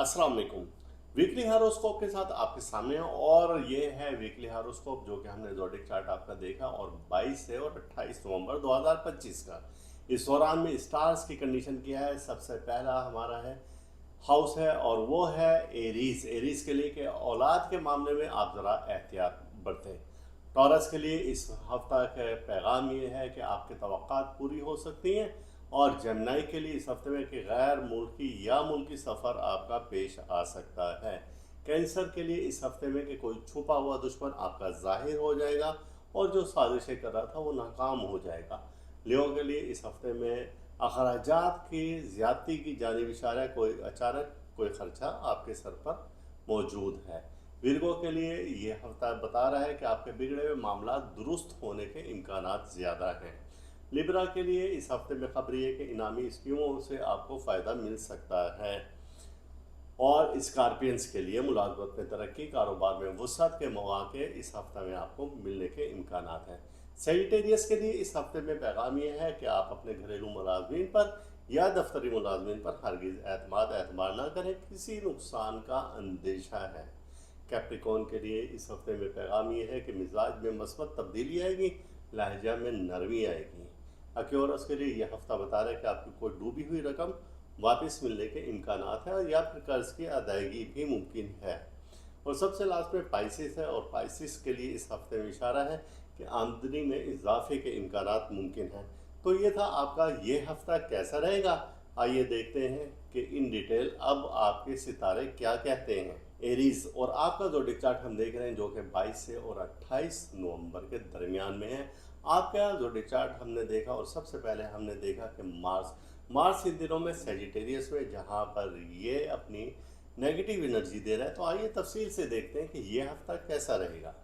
अस्सलाम वालेकुम। Weekly horoscope के साथ आपके सामने है और ये है वीकली हारोस्कोप जो कि हमने ज़ोडिक चार्ट आपका देखा और 22 से और 28 नवंबर 2025 का इस दौरान में स्टार्स की कंडीशन किया है। सबसे पहला हमारा है हाउस है और वो है एरीज। एरीज के लिए कि औलाद के मामले में आप ज़रा एहतियात बरतें। टॉरस के लिए इस हफ्ता का पैगाम ये है कि आपकी तवक्कात पूरी हो सकती हैं। और जेमिनी के लिए इस हफ्ते में कि गैर मुल्की या मुल्की सफ़र आपका पेश आ सकता है। कैंसर के लिए इस हफ्ते में कि कोई छुपा हुआ दुश्मन आपका ज़ाहिर हो जाएगा और जो साजिशें कर रहा था वो नाकाम हो जाएगा। लियो के लिए इस हफ्ते में अखराजात की ज़्यादती की जानिब इशारा है, कोई अचानक कोई ख़र्चा आपके सर पर मौजूद है। विरगो के लिए ये हफ्ता बता रहा है कि आपके बिगड़े हुए मामला दुरुस्त होने के इम्कानात ज़्यादा हैं। लिब्रा के लिए इस हफ्ते में खबर ये कि इनामी स्कीमों से आपको फ़ायदा मिल सकता है। और स्कॉर्पियंस के लिए मुलाजमत में तरक्की, कारोबार में वसअत के मौके इस हफ्ते में आपको मिलने के इम्कानात हैं। सेजिटेरियस के लिए इस हफ्ते में पैगाम यह है कि आप अपने घरेलू मुलाजमीन पर या दफ्तरी मुलाजमीन पर हरगिज़ एतमाद ना करें, किसी नुकसान का अंदेशा है। कैप्रिकॉर्न के लिए इस हफ्ते में पैगाम यह है कि मिजाज में मस्बत तब्दीली आएगी, लहजा में नरमी आएगी। एक्वेरियस के लिए यह हफ्ता बता रहा है कि आपकी कोई डूबी हुई रकम वापस मिलने के इम्कानात हैं या फिर कर्ज की अदायगी भी मुमकिन है। और सबसे लास्ट में पाइसिस है और पाइसिस के लिए इस हफ्ते में इशारा है कि आमदनी में इजाफे के इम्कानात मुमकिन हैं। तो ये था आपका ये हफ्ता कैसा रहेगा। आइए देखते हैं कि इन डिटेल अब आपके सितारे क्या कहते हैं। एरीज और आपका ज़ोडिक चार्ट हम देख रहे हैं जो कि 22 से और 28 नवंबर के दरमियान में है। आपका ज़ोडिक चार्ट हमने देखा और सबसे पहले हमने देखा कि मार्स इन दिनों में सेजिटेरियस में, जहां पर ये अपनी नेगेटिव एनर्जी दे रहा है। तो आइए तफसील से देखते हैं कि ये हफ्ता कैसा रहेगा।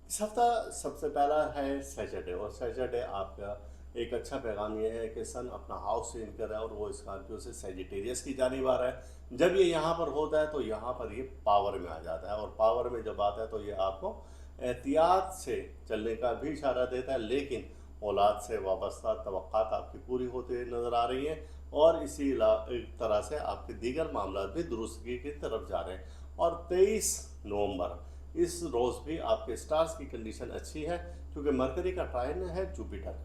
इस हफ्ता सबसे पहला है सैटरडे और सैटरडे आपका एक अच्छा पैगाम यह है कि सन अपना हाउस चेंज कर रहा है और वो स्कॉर्पियो से सेजिटेरियस की जानिब आ रहा है। जब ये यहाँ पर होता है तो यहाँ पर ये पावर में आ जाता है और पावर में जब आता है तो ये आपको एहतियात से चलने का भी इशारा देता है, लेकिन औलाद से वाबस्ता तवक्कात आपकी पूरी होती हुई नज़र आ रही हैं और इसी तरह से आपके दीगर मामला भी दुरुस्तगी की तरफ जा रहे हैं। और 23 नवंबर इस रोज़ भी आपके स्टार्स की कंडीशन अच्छी है क्योंकि मरकरी का ट्राइन है जुपिटर।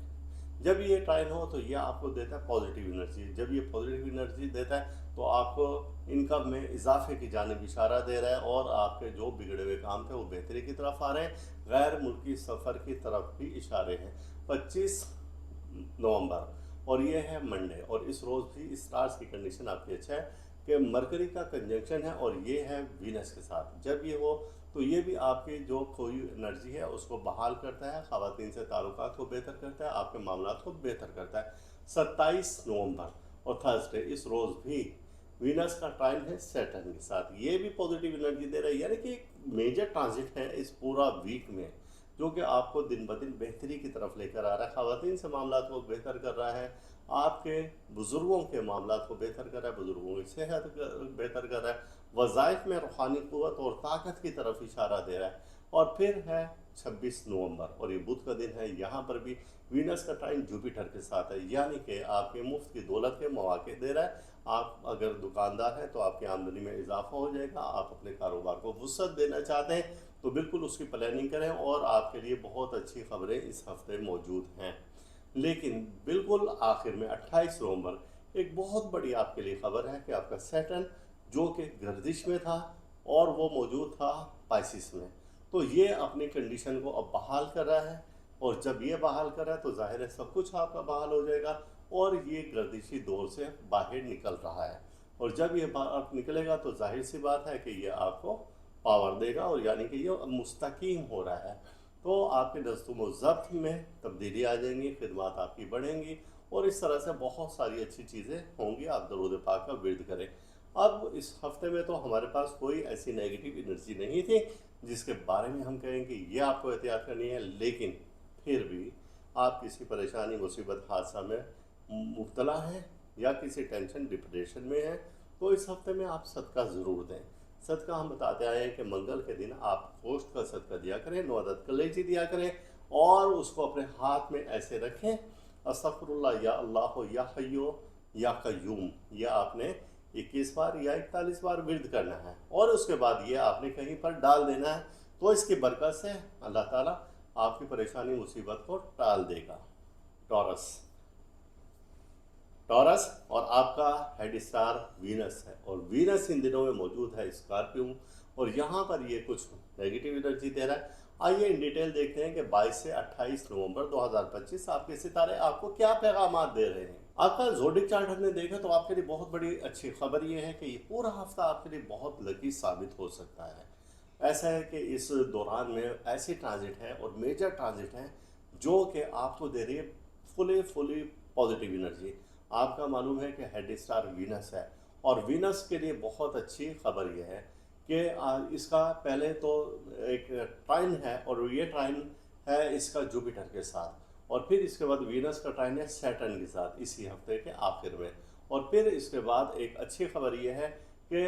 जब ये ट्राइन हो तो ये आपको देता है पॉजिटिव एनर्जी। जब ये पॉजिटिव एनर्जी देता है तो आपको इनकम में इजाफे की जानिब इशारा दे रहा है और आपके जो बिगड़े हुए काम थे वो बेहतरी की तरफ आ रहे हैं। गैर मुल्की सफ़र की तरफ भी इशारे हैं। 25 नवंबर और ये है मंडे और इस रोज़ भी स्टार्स की कंडीशन आपकी अच्छा है कि मरकरी का कंजंक्शन है और ये है वीनस के साथ। जब ये हो तो ये भी आपकी जो खोई एनर्जी है उसको बहाल करता है, ख़वातीन से ताल्लुकात को बेहतर करता है, आपके मामलात को बेहतर करता है। 27 नवंबर और थर्सडे इस रोज़ भी वीनस का ट्राइन है सैटर्न के साथ, ये भी पॉजिटिव एनर्जी दे रहा है। यानी कि एक मेजर ट्रांजिट है इस पूरा वीक में जो कि आपको दिन ब दिन बेहतरी की तरफ लेकर आ रहा है। ख़वातीन से मामलात को बेहतर कर रहा है, आपके बुज़ुर्गों के मामलात को बेहतर कर रहा है, बुज़ुर्गों की सेहत बेहतर कर रहा है, वज़ाइफ में रूहानी क़ुव्वत और ताकत की तरफ इशारा दे रहा है। और फिर है 26 नवंबर और ये बुध का दिन है। यहाँ पर भी वीनस का टाइम जुपिटर के साथ है, यानी कि आपके मुफ्त की दौलत के मौके दे रहा है। आप अगर दुकानदार हैं तो आपकी आमदनी में इजाफा हो जाएगा। आप अपने कारोबार को वसअत देना चाहते हैं तो बिल्कुल उसकी प्लानिंग करें और आपके लिए बहुत अच्छी खबरें इस हफ्ते मौजूद हैं। लेकिन बिल्कुल आखिर में 28 नवंबर एक बहुत बड़ी आपके लिए खबर है कि आपका सैटर्न जो कि गर्दिश में था और वो मौजूद था पाइसिस में, तो ये अपनी कंडीशन को अब बहाल कर रहा है। और जब ये बहाल कर रहा है तो ज़ाहिर है सब कुछ आपका बहाल हो जाएगा और ये गर्दिशी दौर से बाहर निकल रहा है। और जब ये बाहर निकलेगा तो जाहिर सी बात है कि ये आपको पावर देगा और यानी कि ये मुस्तकीम हो रहा है। तो आपके दस्तूर व ज़ब्त में तब्दीली आ जाएंगी, खिदमत आपकी बढ़ेंगी और इस तरह से बहुत सारी अच्छी चीज़ें होंगी। आप दरूद पाक का विर्द करें। अब इस हफ्ते में तो हमारे पास कोई ऐसी नेगेटिव एनर्जी नहीं थी जिसके बारे में हम कहें कि ये आपको एहतियात करनी है, लेकिन फिर भी आप किसी परेशानी, मुसीबत, हादसा में मुब्तला हैं या किसी टेंशन, डिप्रेशन में हैं तो इस हफ्ते में आप सदका ज़रूर दें। सदका हम बताते आए हैं कि मंगल के दिन आप गोश्त का सदका दिया करें, 9 अदद कलेजी दिया करें और उसको अपने हाथ में ऐसे रखें, अस्तगफिरुल्लाह या अल्लाह या हय्यो या कय्यूम, यह आपने 21 बार या 41 बार विर्द करना है, और उसके बाद ये आपने कहीं पर डाल देना है। तो इसकी बरकत से अल्लाह ताला आपकी परेशानी मुसीबत को टाल देगा। टॉरस, टॉरस और आपका हेड स्टार वीनस है, और वीनस इन दिनों में मौजूद है स्कॉर्पियो, और यहाँ पर ये कुछ नेगेटिव एनर्जी दे रहा है। आइए इन डिटेल देखते हैं कि 22 से 28 नवंबर 2025 आपके सितारे आपको क्या पैगाम दे रहे हैं। आपका ज़ोडिक चार्ट हमने देखा तो आपके लिए बहुत बड़ी अच्छी खबर ये है कि ये पूरा हफ्ता आपके लिए बहुत लकी साबित हो सकता है। ऐसा है कि इस दौरान में ऐसी ट्रांजिट है और मेजर ट्रांजिट है जो कि आपको दे रही है फुली पॉजिटिव एनर्जी। आपका मालूम है कि हेड स्टार वीनस है, और वीनस के लिए बहुत अच्छी खबर यह है कि इसका पहले तो एक ट्राइन है, और ये ट्राइन है इसका जुपिटर के साथ, और फिर इसके बाद वीनस का ट्राइन है सैटर्न के साथ इसी हफ्ते के आखिर में। और फिर इसके बाद एक अच्छी खबर ये है कि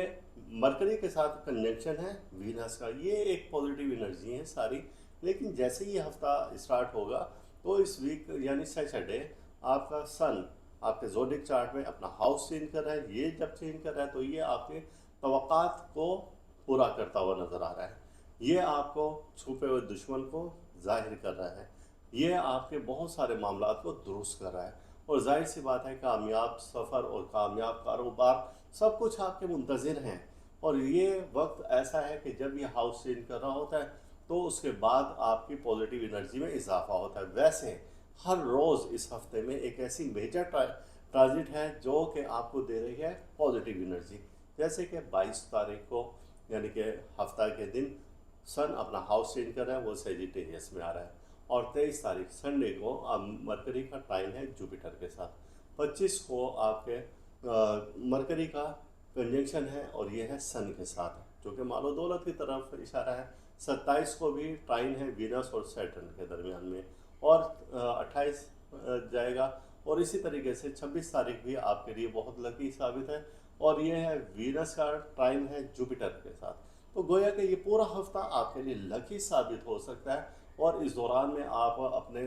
मरकरी के साथ कंजंक्शन है वीनस का। ये एक पॉजिटिव एनर्जी है सारी, लेकिन जैसे ही हफ्ता स्टार्ट होगा तो इस वीक यानी सैटरडे आपका सन आपके ज़ोडिक चार्ट में अपना हाउस चेंज कर रहा है। ये जब चेंज कर रहा है तो ये आपके तवक्कात को पूरा करता हुआ नज़र आ रहा है। ये आपको छुपे हुए दुश्मन को जाहिर कर रहा है। ये आपके बहुत सारे मामलात को दुरुस्त कर रहा है, और जाहिर सी बात है कामयाब सफ़र और कामयाब कारोबार सब कुछ आपके मुंतज़िर हैं। और ये वक्त ऐसा है कि जब ये हाउस चेंज कर रहा होता है तो उसके बाद आपकी पॉजिटिव एनर्जी में इजाफा होता है। वैसे हर रोज़ इस हफ्ते में एक ऐसी मेजर ट्रांजिट है जो कि आपको दे रही है पॉजिटिव एनर्जी। जैसे कि 22 तारीख को यानी कि हफ्ता के दिन सन अपना हाउस चेंज कर रहा है, वो सेजिटेरियस में आ रहा है, और 23 तारीख संडे को मरकरी का टाइम है जुपिटर के साथ। 25 को आपके मरकरी का कंजंक्शन है, और ये है सन के साथ जो कि मालो दौलत की तरफ इशारा है। 27 को भी टाइम है वीनस और सैटर्न के दरमियान में, और 28 जाएगा, और इसी तरीके से 26 तारीख भी आपके लिए बहुत लकी साबित है, और ये है वीनस का टाइम है जुपिटर के साथ। तो गोया कि ये पूरा हफ्ता आपके लिए लकी साबित हो सकता है, और इस दौरान में आप अपने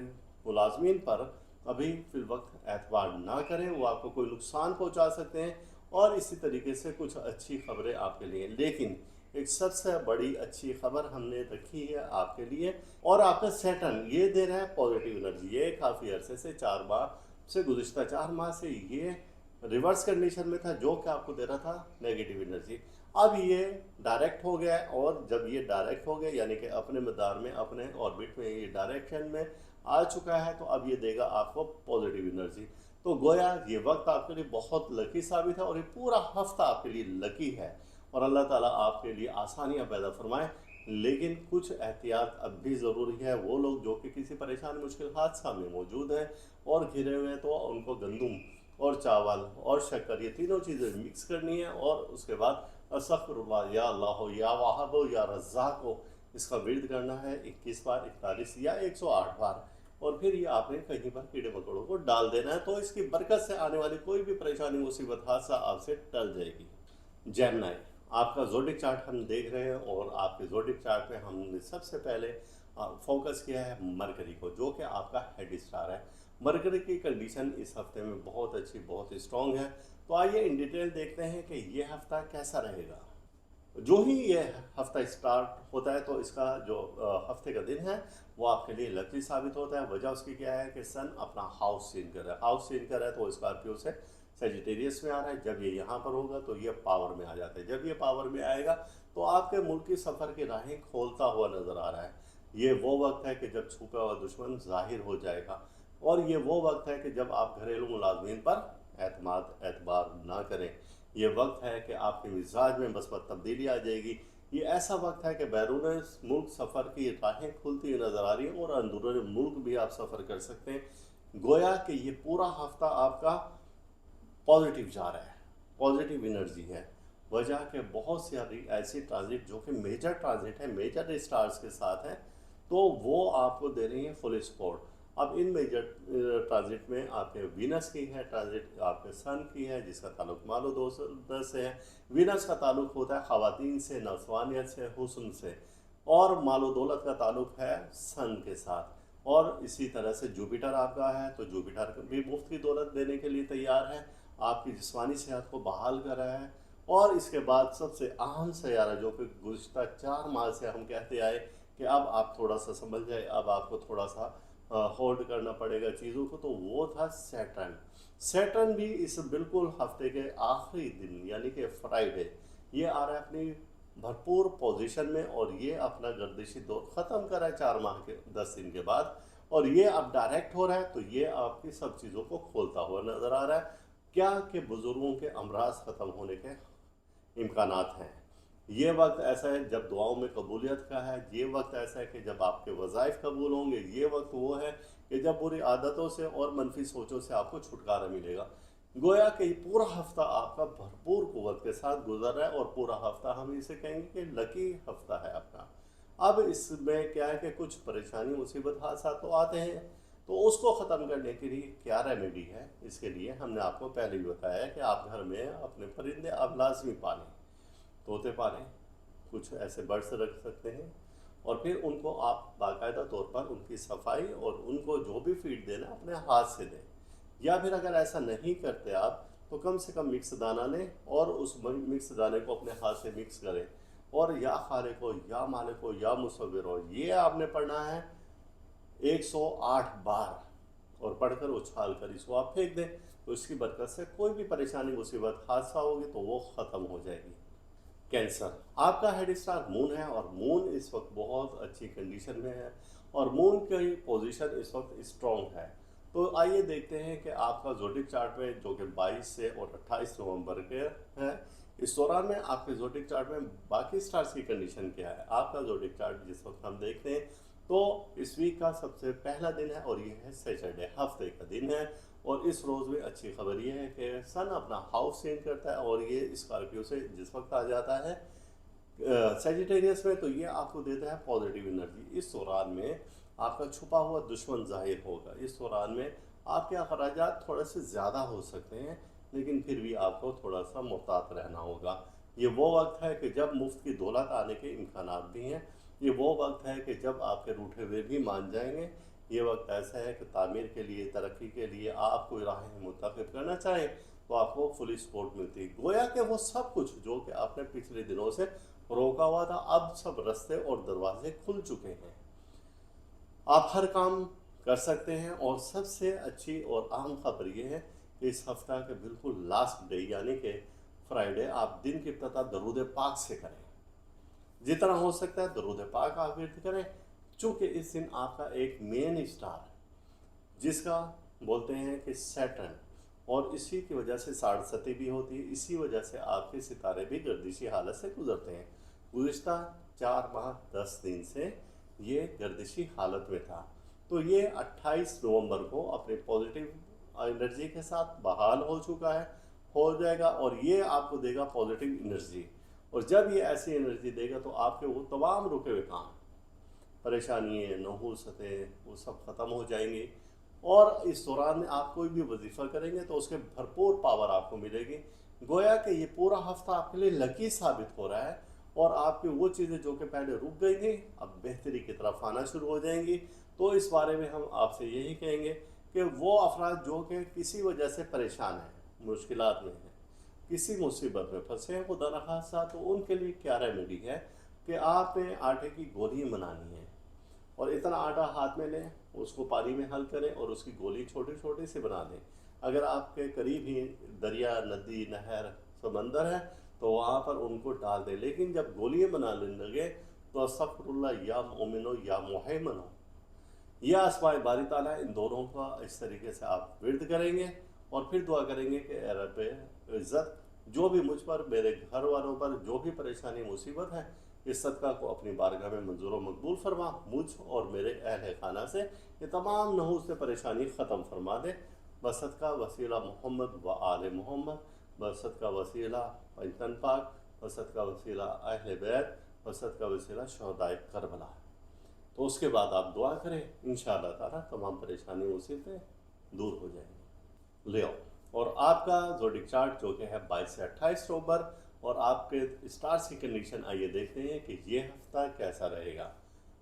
मुलाजमीन पर अभी फिलवक्त एतबार ना करें, वो आपको कोई नुकसान पहुंचा सकते हैं। और इसी तरीके से कुछ अच्छी खबरें आपके लिए, लेकिन एक सबसे बड़ी अच्छी खबर हमने रखी है आपके लिए, और आपका सैटर्न ये दे रहा है पॉजिटिव एनर्जी। ये काफ़ी अरसे से 4 माह से गुज़िश्ता 4 माह से ये रिवर्स कंडीशन में था जो कि आपको दे रहा था नेगेटिव एनर्जी। अब ये डायरेक्ट हो गया है, और जब ये डायरेक्ट हो गया यानी कि अपने मदार में अपने ऑर्बिट में ये डायरेक्शन में आ चुका है, तो अब ये देगा आपको पॉजिटिव एनर्जी। तो गोया ये वक्त आपके लिए बहुत लकी साबित है, और ये पूरा हफ्ता आपके लिए लकी है, और अल्लाह ताला आपके लिए आसानियाँ पैदा फरमाए। लेकिन कुछ एहतियात अब भी ज़रूरी है। वो लोग जो कि किसी परेशान मुश्किल हादसा में मौजूद हैं और घिरे हुए हैं, तो उनको गंदम और चावल और शक्कर ये तीनों चीज़ें मिक्स करनी है, और उसके बाद अस्तगफिरुल्लाह या अल्लाह या वहाब या रज़्ज़ाक़ को इसका विर्द करना है 21 बार, 41 या 108 बार, और फिर ये आपने कहीं पर कीड़े मकोड़ों को डाल देना है। तो इसकी बरकत से आने वाली कोई भी परेशानी मुसीबत हादसा आपसे टल जाएगी। जेमिनी, आपका ज़ोडिक चार्ट हम देख रहे हैं, और आपके ज़ोडिक चार्ट में हमने सबसे पहले फोकस किया है मरकरी को, जो कि आपका हेड स्टार है। मरकरी की कंडीशन इस हफ्ते में बहुत अच्छी, बहुत स्ट्रॉन्ग है। तो आइए इन डिटेल देखते हैं कि ये हफ्ता कैसा रहेगा। जो ही ये हफ्ता स्टार्ट होता है तो इसका जो हफ्ते का दिन है वो आपके लिए लकी साबित होता है। वजह उसकी क्या है कि सन अपना हाउस चेंज कर रहा है। हाउस चेंज कर रहा है तो स्कॉर्पियो से सेजिटेरियस में आ रहा है। जब ये यहाँ पर होगा तो ये पावर में आ जाता है। जब ये पावर में आएगा तो आपके मुल्क की सफ़र की राहें खोलता हुआ नज़र आ रहा है। ये वो वक्त है कि जब छुपा हुआ दुश्मन जाहिर हो जाएगा, और ये वो वक्त है कि जब आप घरेलू मुलाजमीन पर एतबार ना करें। ये वक्त है कि आपके मिजाज में बसमत तब्दीली आ जाएगी। ये ऐसा वक्त है कि बैरून मुल्क सफ़र की राहें खुलती हुई नज़र आ रही हैं, और अंदरूनी मुल्क भी आप सफ़र कर सकते हैं। गोया कि ये पूरा हफ्ता आपका पॉजिटिव जा रहा है, पॉजिटिव एनर्जी है। वजह के बहुत सारी ऐसी ट्रांजिट जो कि मेजर ट्रांजिट है, मेजर स्टार्स के साथ है, तो वो आपको दे रही है फुल सपोर्ट। अब इन मेजर ट्रांजिट में आपके वीनस की है ट्रांजिट, आपके सन की है जिसका ताल्लुक मालो 210 से है। वीनस का ताल्लुक होता है ख़वातीन से, नस्वानियत से, हुस्न से, और मालो दौलत का ताल्लुक है सन के साथ। और इसी तरह से जुपिटर आपका है, तो जुपिटर भी मुफ्त की दौलत देने के लिए तैयार है। आपकी जिस्मानी सेहत को बहाल कर रहा है। और इसके बाद सबसे अहम सैयारा जो कि गुज़िश्ता 4 माह से हम कहते आए कि अब आप थोड़ा सा संभल जाए, अब आपको थोड़ा सा होल्ड करना पड़ेगा चीज़ों को, तो वो था सैटर्न। सैटर्न भी इस बिल्कुल हफ्ते के आखिरी दिन यानी कि फ्राइडे ये आ रहा है अपनी भरपूर पोजीशन में, और ये अपना गर्दिशी दौर ख़त्म कर रहा है 4 माह के 10 दिन के बाद, और ये अब डायरेक्ट हो रहा है। तो ये आपकी सब चीज़ों को खोलता हुआ नज़र आ रहा है। क्या कि बुज़ुर्गों के अमराज ख़त्म होने के इम्कानात हैं। ये वक्त ऐसा है जब दुआओं में कबूलियत का है, ये वक्त ऐसा है कि जब आपके वज़ाइफ कबूल होंगे, ये वक्त वो है कि जब बुरी आदतों से और मनफी सोचों से आपको छुटकारा मिलेगा। गोया कि पूरा हफ्ता आपका भरपूर कुव्वत के साथ गुजर रहा है, और पूरा हफ्ता हम इसे कहेंगे कि लकी हफ्ता है आपका। अब इसमें क्या है कि कुछ परेशानी मुसीबत हादसा तो आते हैं, तो उसको ख़त्म करने के लिए क्या रेमेडी है, इसके लिए हमने आपको पहले भी बताया है कि आप घर में अपने परिंदे आप लाजमी पालें, तोते पालें, कुछ ऐसे बर्ड्स रख सकते हैं, और फिर उनको आप बाकायदा तौर पर उनकी सफाई और उनको जो भी फीड देना अपने हाथ से दें। या फिर अगर ऐसा नहीं करते आप, तो कम से कम मिक्स दाना लें और उस मिक्स दाने को अपने हाथ से मिक्स करें, और या खालिक हो या मालिक हो या मुसव्विर हो, ये आपने पढ़ना है 108 बार, और पढ़कर उछाल कर इसको आप फेंक दें। तो इसकी बरकत से कोई भी परेशानी मुसीबत हादसा होगी तो वो ख़त्म हो जाएगी। कैंसर, आपका हेड स्टार मून है, और मून इस वक्त बहुत अच्छी कंडीशन में है, और मून की पोजीशन इस वक्त स्ट्रॉन्ग है। तो आइए देखते हैं कि आपका ज़ोडिक चार्ट में, जो कि 22 से और 28 नवंबर के हैं, इस दौरान में आपके ज़ोडिक चार्ट में बाकी स्टार्स की कंडीशन क्या है। आपका ज़ोडिक चार्ट जिस वक्त हम देखते हैं तो इस वीक का सबसे पहला दिन है, और ये है सैटरडे, हफ्ते का दिन है। और इस रोज़ में अच्छी खबर ये है कि सन अपना हाउस चेंज करता है, और ये स्कॉर्पियो से जिस वक्त आ जाता है सेजिटेरियस में, तो ये आपको देता है पॉजिटिव एनर्जी। इस दौरान में आपका छुपा हुआ दुश्मन जाहिर होगा। इस दौरान में आपके अखराजात थोड़े से ज़्यादा हो सकते हैं, लेकिन फिर भी आपको थोड़ा सा मुहतात रहना होगा। ये वो वक्त है कि जब मुफ्त की दौलत आने के इम्कानात भी हैं। ये वो वक्त है कि जब आपके रूठे हुए भी मान जाएंगे। ये वक्त ऐसा है कि तामीर के लिए, तरक्की के लिए आप कोई राह मुंतखब करना चाहें तो आपको फुली सपोर्ट मिलती है। गोया कि वो सब कुछ जो कि आपने पिछले दिनों से रोका हुआ था, अब सब रास्ते और दरवाजे खुल चुके हैं। आप हर काम कर सकते हैं, और सबसे अच्छी और अहम खबर ये है कि इस हफ्ता के बिल्कुल लास्ट डे यानी कि फ्राइडे आप दिन की इब्तिदा दरूद पाक से करें। जितना हो सकता है दरूद पाक आप विर्द करें, चूँकि इस दिन आपका एक मेन स्टार जिसका बोलते हैं कि सैटर्न, और इसी की वजह से साढ़सती भी होती है, इसी वजह से आपके सितारे भी गर्दिशी हालत से गुजरते हैं। गुज़िश्ता 4 माह 10 दिन से ये गर्दिशी हालत में था, तो ये 28 नवंबर को अपने पॉजिटिव एनर्जी के साथ बहाल हो चुका है, हो जाएगा, और ये आपको देगा पॉजिटिव एनर्जी। और जब ये ऐसी एनर्जी देगा तो आपके वो तमाम रुके हुए काम, परेशानियाँ, नहूसतें, वो सब ख़त्म हो जाएंगी। और इस दौरान में आप कोई भी वजीफ़ा करेंगे तो उसके भरपूर पावर आपको मिलेगी। गोया कि ये पूरा हफ्ता आपके लिए लकी साबित हो रहा है, और आपकी वो चीज़ें जो कि पहले रुक गई थी अब बेहतरी की तरफ आना शुरू हो जाएंगी। तो इस बारे में हम आपसे यही कहेंगे कि वो अफराद जो कि किसी वजह से परेशान हैं, मुश्किलात में हैं, किसी मुसीबत में फंसे हैं खुदा न खास्ता, तो उनके लिए क्या रेमेडी है कि आपने आटे की गोली बनानी है, और इतना आटा हाथ में लें, उसको पानी में हल करें और उसकी गोली छोटी छोटी सी बना दें। अगर आपके करीब ही दरिया, नदी, नहर, समंदर है तो वहाँ पर उनको डाल दें। लेकिन जब गोलियाँ बनाने लगे तो अस्तगफिरुल्लाह या मोमिनो या मुहैमन हो या अस्माए बारी ताला, इन दोनों का इस तरीके से आप विर्द करेंगे, और फिर दुआ करेंगे कि ए रब इज़्ज़त, जो भी मुझ पर, मेरे घर वालों पर जो भी परेशानी मुसीबत है, इस सदका को अपनी बारगाह में मंजूर व मकबूल फरमा, मुझ और मेरे अहल खाना से ये तमाम नहूस से परेशानी ख़त्म फरमा दे। बसदका वसीला मोहम्मद व आल मोहम्मद, बसदका वसीला पंचतन पाक, बसदका वसीला अहल बैत, बसदका वसीला शहदाए करबला। तो उसके बाद आप दुआ करें, इंशाअल्लाह ताला तमाम परेशानी मुसीबतें दूर हो जाएंगी। ले आओ, और आपका ज़ोडिक चार्ट जो कि है 22 से 28 नवंबर, और आपके स्टार्स की कंडीशन आइए देखते हैं कि ये हफ्ता कैसा रहेगा।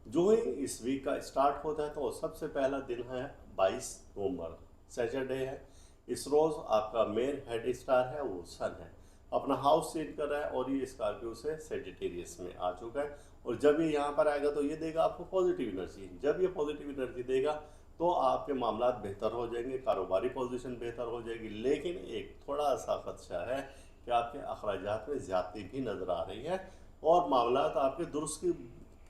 जो ही इस वीक का स्टार्ट होता है तो सबसे पहला दिन है 22 नवंबर, सैटरडे है। इस रोज़ आपका मेन हेड स्टार है वो सन है, अपना हाउस चेंज कर रहा है और ये स्कॉर्पियो से सेजिटेरियस में आ चुका है। और जब ये यहाँ पर आएगा तो ये देगा आपको पॉजिटिव एनर्जी। जब ये पॉजिटिव एनर्जी देगा तो आपके मामला बेहतर हो जाएंगे, कारोबारी पोजीशन बेहतर हो जाएगी। लेकिन एक थोड़ा सा खदशा है कि आपके अखराजात में ज़्यादती भी नज़र आ रही है और मामला आपके दुरुस्त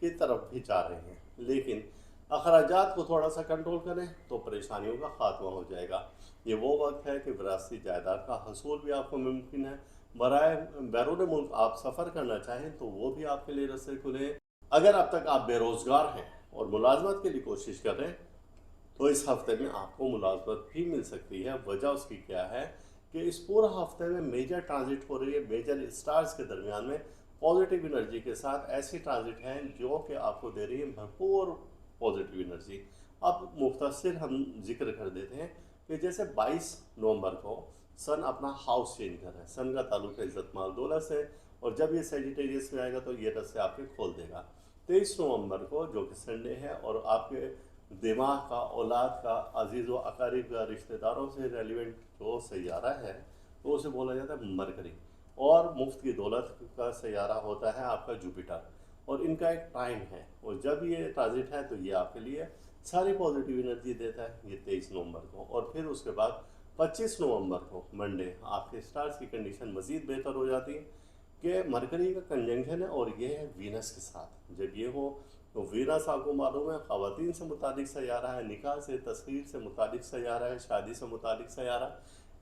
की तरफ भी जा रहे हैं। लेकिन अखराजात को थोड़ा सा कंट्रोल करें तो परेशानियों का खात्मा हो जाएगा। ये वो वक्त है कि विरासती जायदाद का हसूल भी आपको मुमकिन है। बराए बैरून मुल्क आप सफ़र करना चाहें तो वो भी आपके लिए रास्ते खुले हैं। अगर अब तक आप बेरोज़गार हैं और मुलाजमत के लिए कोशिश कर रहे हैं तो इस हफ्ते में आपको मुलाजमत भी मिल सकती है। वजह उसकी क्या है कि इस पूरा हफ्ते में मेजर ट्रांजिट हो रही है, मेजर स्टार्स के दरमियान में पॉजिटिव एनर्जी के साथ ऐसी ट्रांजिट हैं जो कि आपको दे रही है भरपूर पॉजिटिव एनर्जी। अब मुख्तसर हम जिक्र कर देते हैं कि जैसे 22 नवंबर को सन अपना हाउस चेंज कर रहा है। सन का ताल्लुक है इज्जत माल दौलत से और जब ये सेजिटेरियस में आएगा तो ये रस्ते आपके खोल देगा। 23 नवंबर को जो कि संडे है और आपके दिमाग का, औलाद का, अजीज़ व अकारीब का, रिश्तेदारों से रेलिवेंट जो सैयारा है तो उसे बोला जाता है मरकरी। और मुफ्त की दौलत का सैयारा होता है आपका जुपिटर और इनका एक टाइम है और जब ये ट्रांजिट है तो ये आपके लिए सारी पॉजिटिव एनर्जी देता है। ये 23 नवंबर को और फिर उसके बाद 25 नवंबर को मंडे आपके स्टार्स की कंडीशन मज़ीद बेहतर हो जाती है कि मरकरी का कंजंक्शन है और ये है वीनस के साथ। जब ये हो तो वीनस आपको मालूम है ख़वातीन से मुतालिक सैयारा है, निकाह से, तस्वीर से मुतालिक सैयारा है, शादी से मुतालिक सैयारा,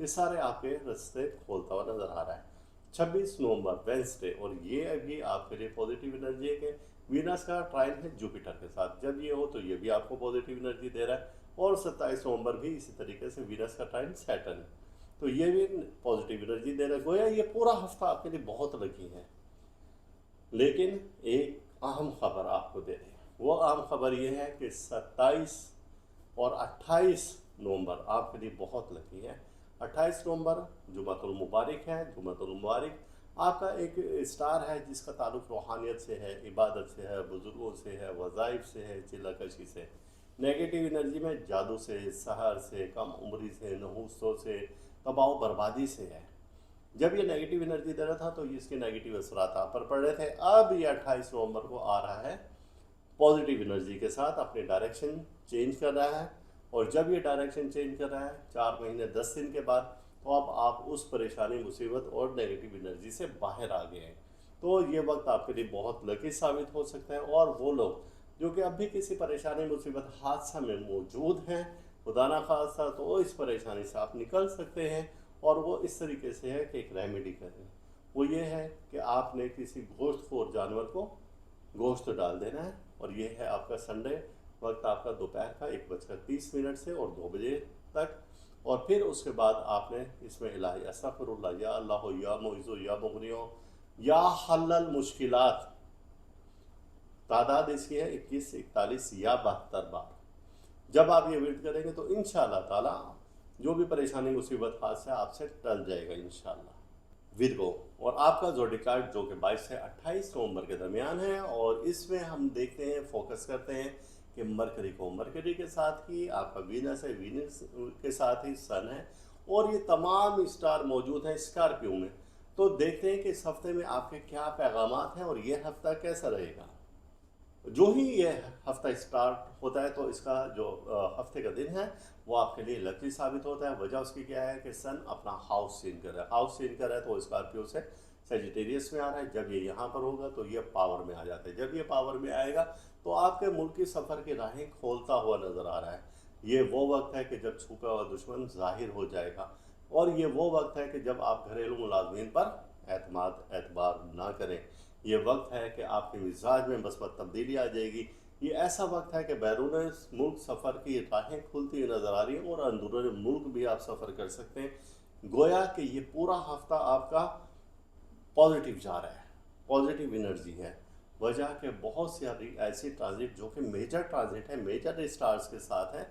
ये सारे आपके रास्ते खोलता हुआ नज़र आ रहा है। 26 नवंबर वेंसडे और ये अभी आपके लिए पॉजिटिव एनर्जी है कि वीनस का ट्राइन है जुपिटर के साथ। जब ये हो तो ये भी आपको पॉजिटिव एनर्जी दे रहा है। और 27 नवंबर भी इसी तरीके से वीनस का ट्राइन सैटर्न है तो ये भी पॉजिटिव एनर्जी दे रहा है। गोया ये पूरा हफ्ता आपके लिए बहुत लकी है। लेकिन एक अहम खबर आपको दे रहे हैं, वो अहम खबर ये है कि 27 और 28 नवंबर आपके लिए बहुत लकी है। 28 नवंबर जुमातुल मुबारक है। जुमातुल मुबारक आपका एक स्टार है जिसका ताल्लुक़ रूहानियत से है, इबादत से है, बुज़ुर्गों से है, वज़ाइफ से है, चिल्लाकशी से। नेगेटिव एनर्जी में जादू से, सहर से, कम उम्री से, नहूसों से, तबाह बर्बादी से है। जब ये नेगेटिव एनर्जी दे रहा था तो इसके नेगेटिव असरात आप पर पड़ रहे थे। अब ये 28 नवंबर को आ रहा है पॉजिटिव एनर्जी के साथ, अपने डायरेक्शन चेंज कर रहा है और जब ये डायरेक्शन चेंज कर रहा है 4 महीने 10 दिन के बाद तो अब आप उस परेशानी, मुसीबत और नेगेटिव एनर्जी से बाहर आ गए हैं। तो ये वक्त आपके लिए बहुत लकी साबित हो सकता है और वो लोग जो कि अब भी किसी परेशानी, मुसीबत, हादसा में मौजूद हैं, खुदा ना खास्ता, तो इस परेशानी से आप निकल सकते हैं। और वो इस तरीके से है कि एक रेमेडी करें, वो ये है कि आपने किसी गोश्तखोर जानवर को गोश्त डाल देना है और ये है आपका संडे। वक्त आपका दोपहर का 1:30 से और 2 बजे तक। और फिर उसके बाद आपने इसमें इलाही अस्तगफिरुल्लाह, या अल्लाह, या मुइज़्ज़ो, या मुग़नियो, या हल्लल मुश्किलात, तादाद इसकी है 21, 41 या 72 बार। जब आप ये विर्द करेंगे तो इंशाअल्लाह ताला जो भी परेशानी, मुसीबत, हादसा आपसे टल जाएगा इंशाअल्लाह। विरगो और आपका ज़ोडिएक कार्ड जो कि 22 से 28 नवंबर के दरमियान है और इसमें हम देखते हैं, फोकस करते हैं कि मरकरी को, मरकरी के साथ ही आपका वीनस है, वीनस के साथ ही सन है और ये तमाम स्टार मौजूद हैं स्कॉर्पियो में। तो देखते हैं कि इस हफ्ते में आपके क्या पैगामात हैं और ये हफ्ता कैसा रहेगा। जो ही ये हफ्ता स्टार्ट होता है तो इसका जो हफ्ते का दिन है वो आपके लिए लकी साबित होता है। वजह उसकी क्या है कि सन अपना हाउस चेंज कर रहा है। हाउस चेंज कर रहा है तो स्कॉर्पियो से सेजिटेरियस में आ रहा है। जब ये यहाँ पर होगा तो ये पावर में आ जाता है। जब ये पावर में आएगा तो आपके मुल्क की सफ़र की राहें खोलता हुआ नज़र आ रहा है। ये वो वक्त है कि जब छुपा हुआ दुश्मन ज़ाहिर हो जाएगा और ये वो वक्त है कि जब आप घरेलू मुलाजमीन पर एतबार ना करें। ये वक्त है कि आपके मिजाज में मस्बत तब्दीली आ जाएगी। ये ऐसा वक्त है कि बैरून मुल्क सफ़र की राहें खुलती हुई नज़र आ रही हैं और अंदरूनी मुल्क भी आप सफ़र कर सकते हैं। गोया कि ये पूरा हफ्ता आपका पॉजिटिव जा रहा है, पॉजिटिव एनर्जी है। वजह के बहुत सी ऐसी ट्रांजिट जो कि मेजर ट्रांजिट है, मेजर स्टार्स के साथ है,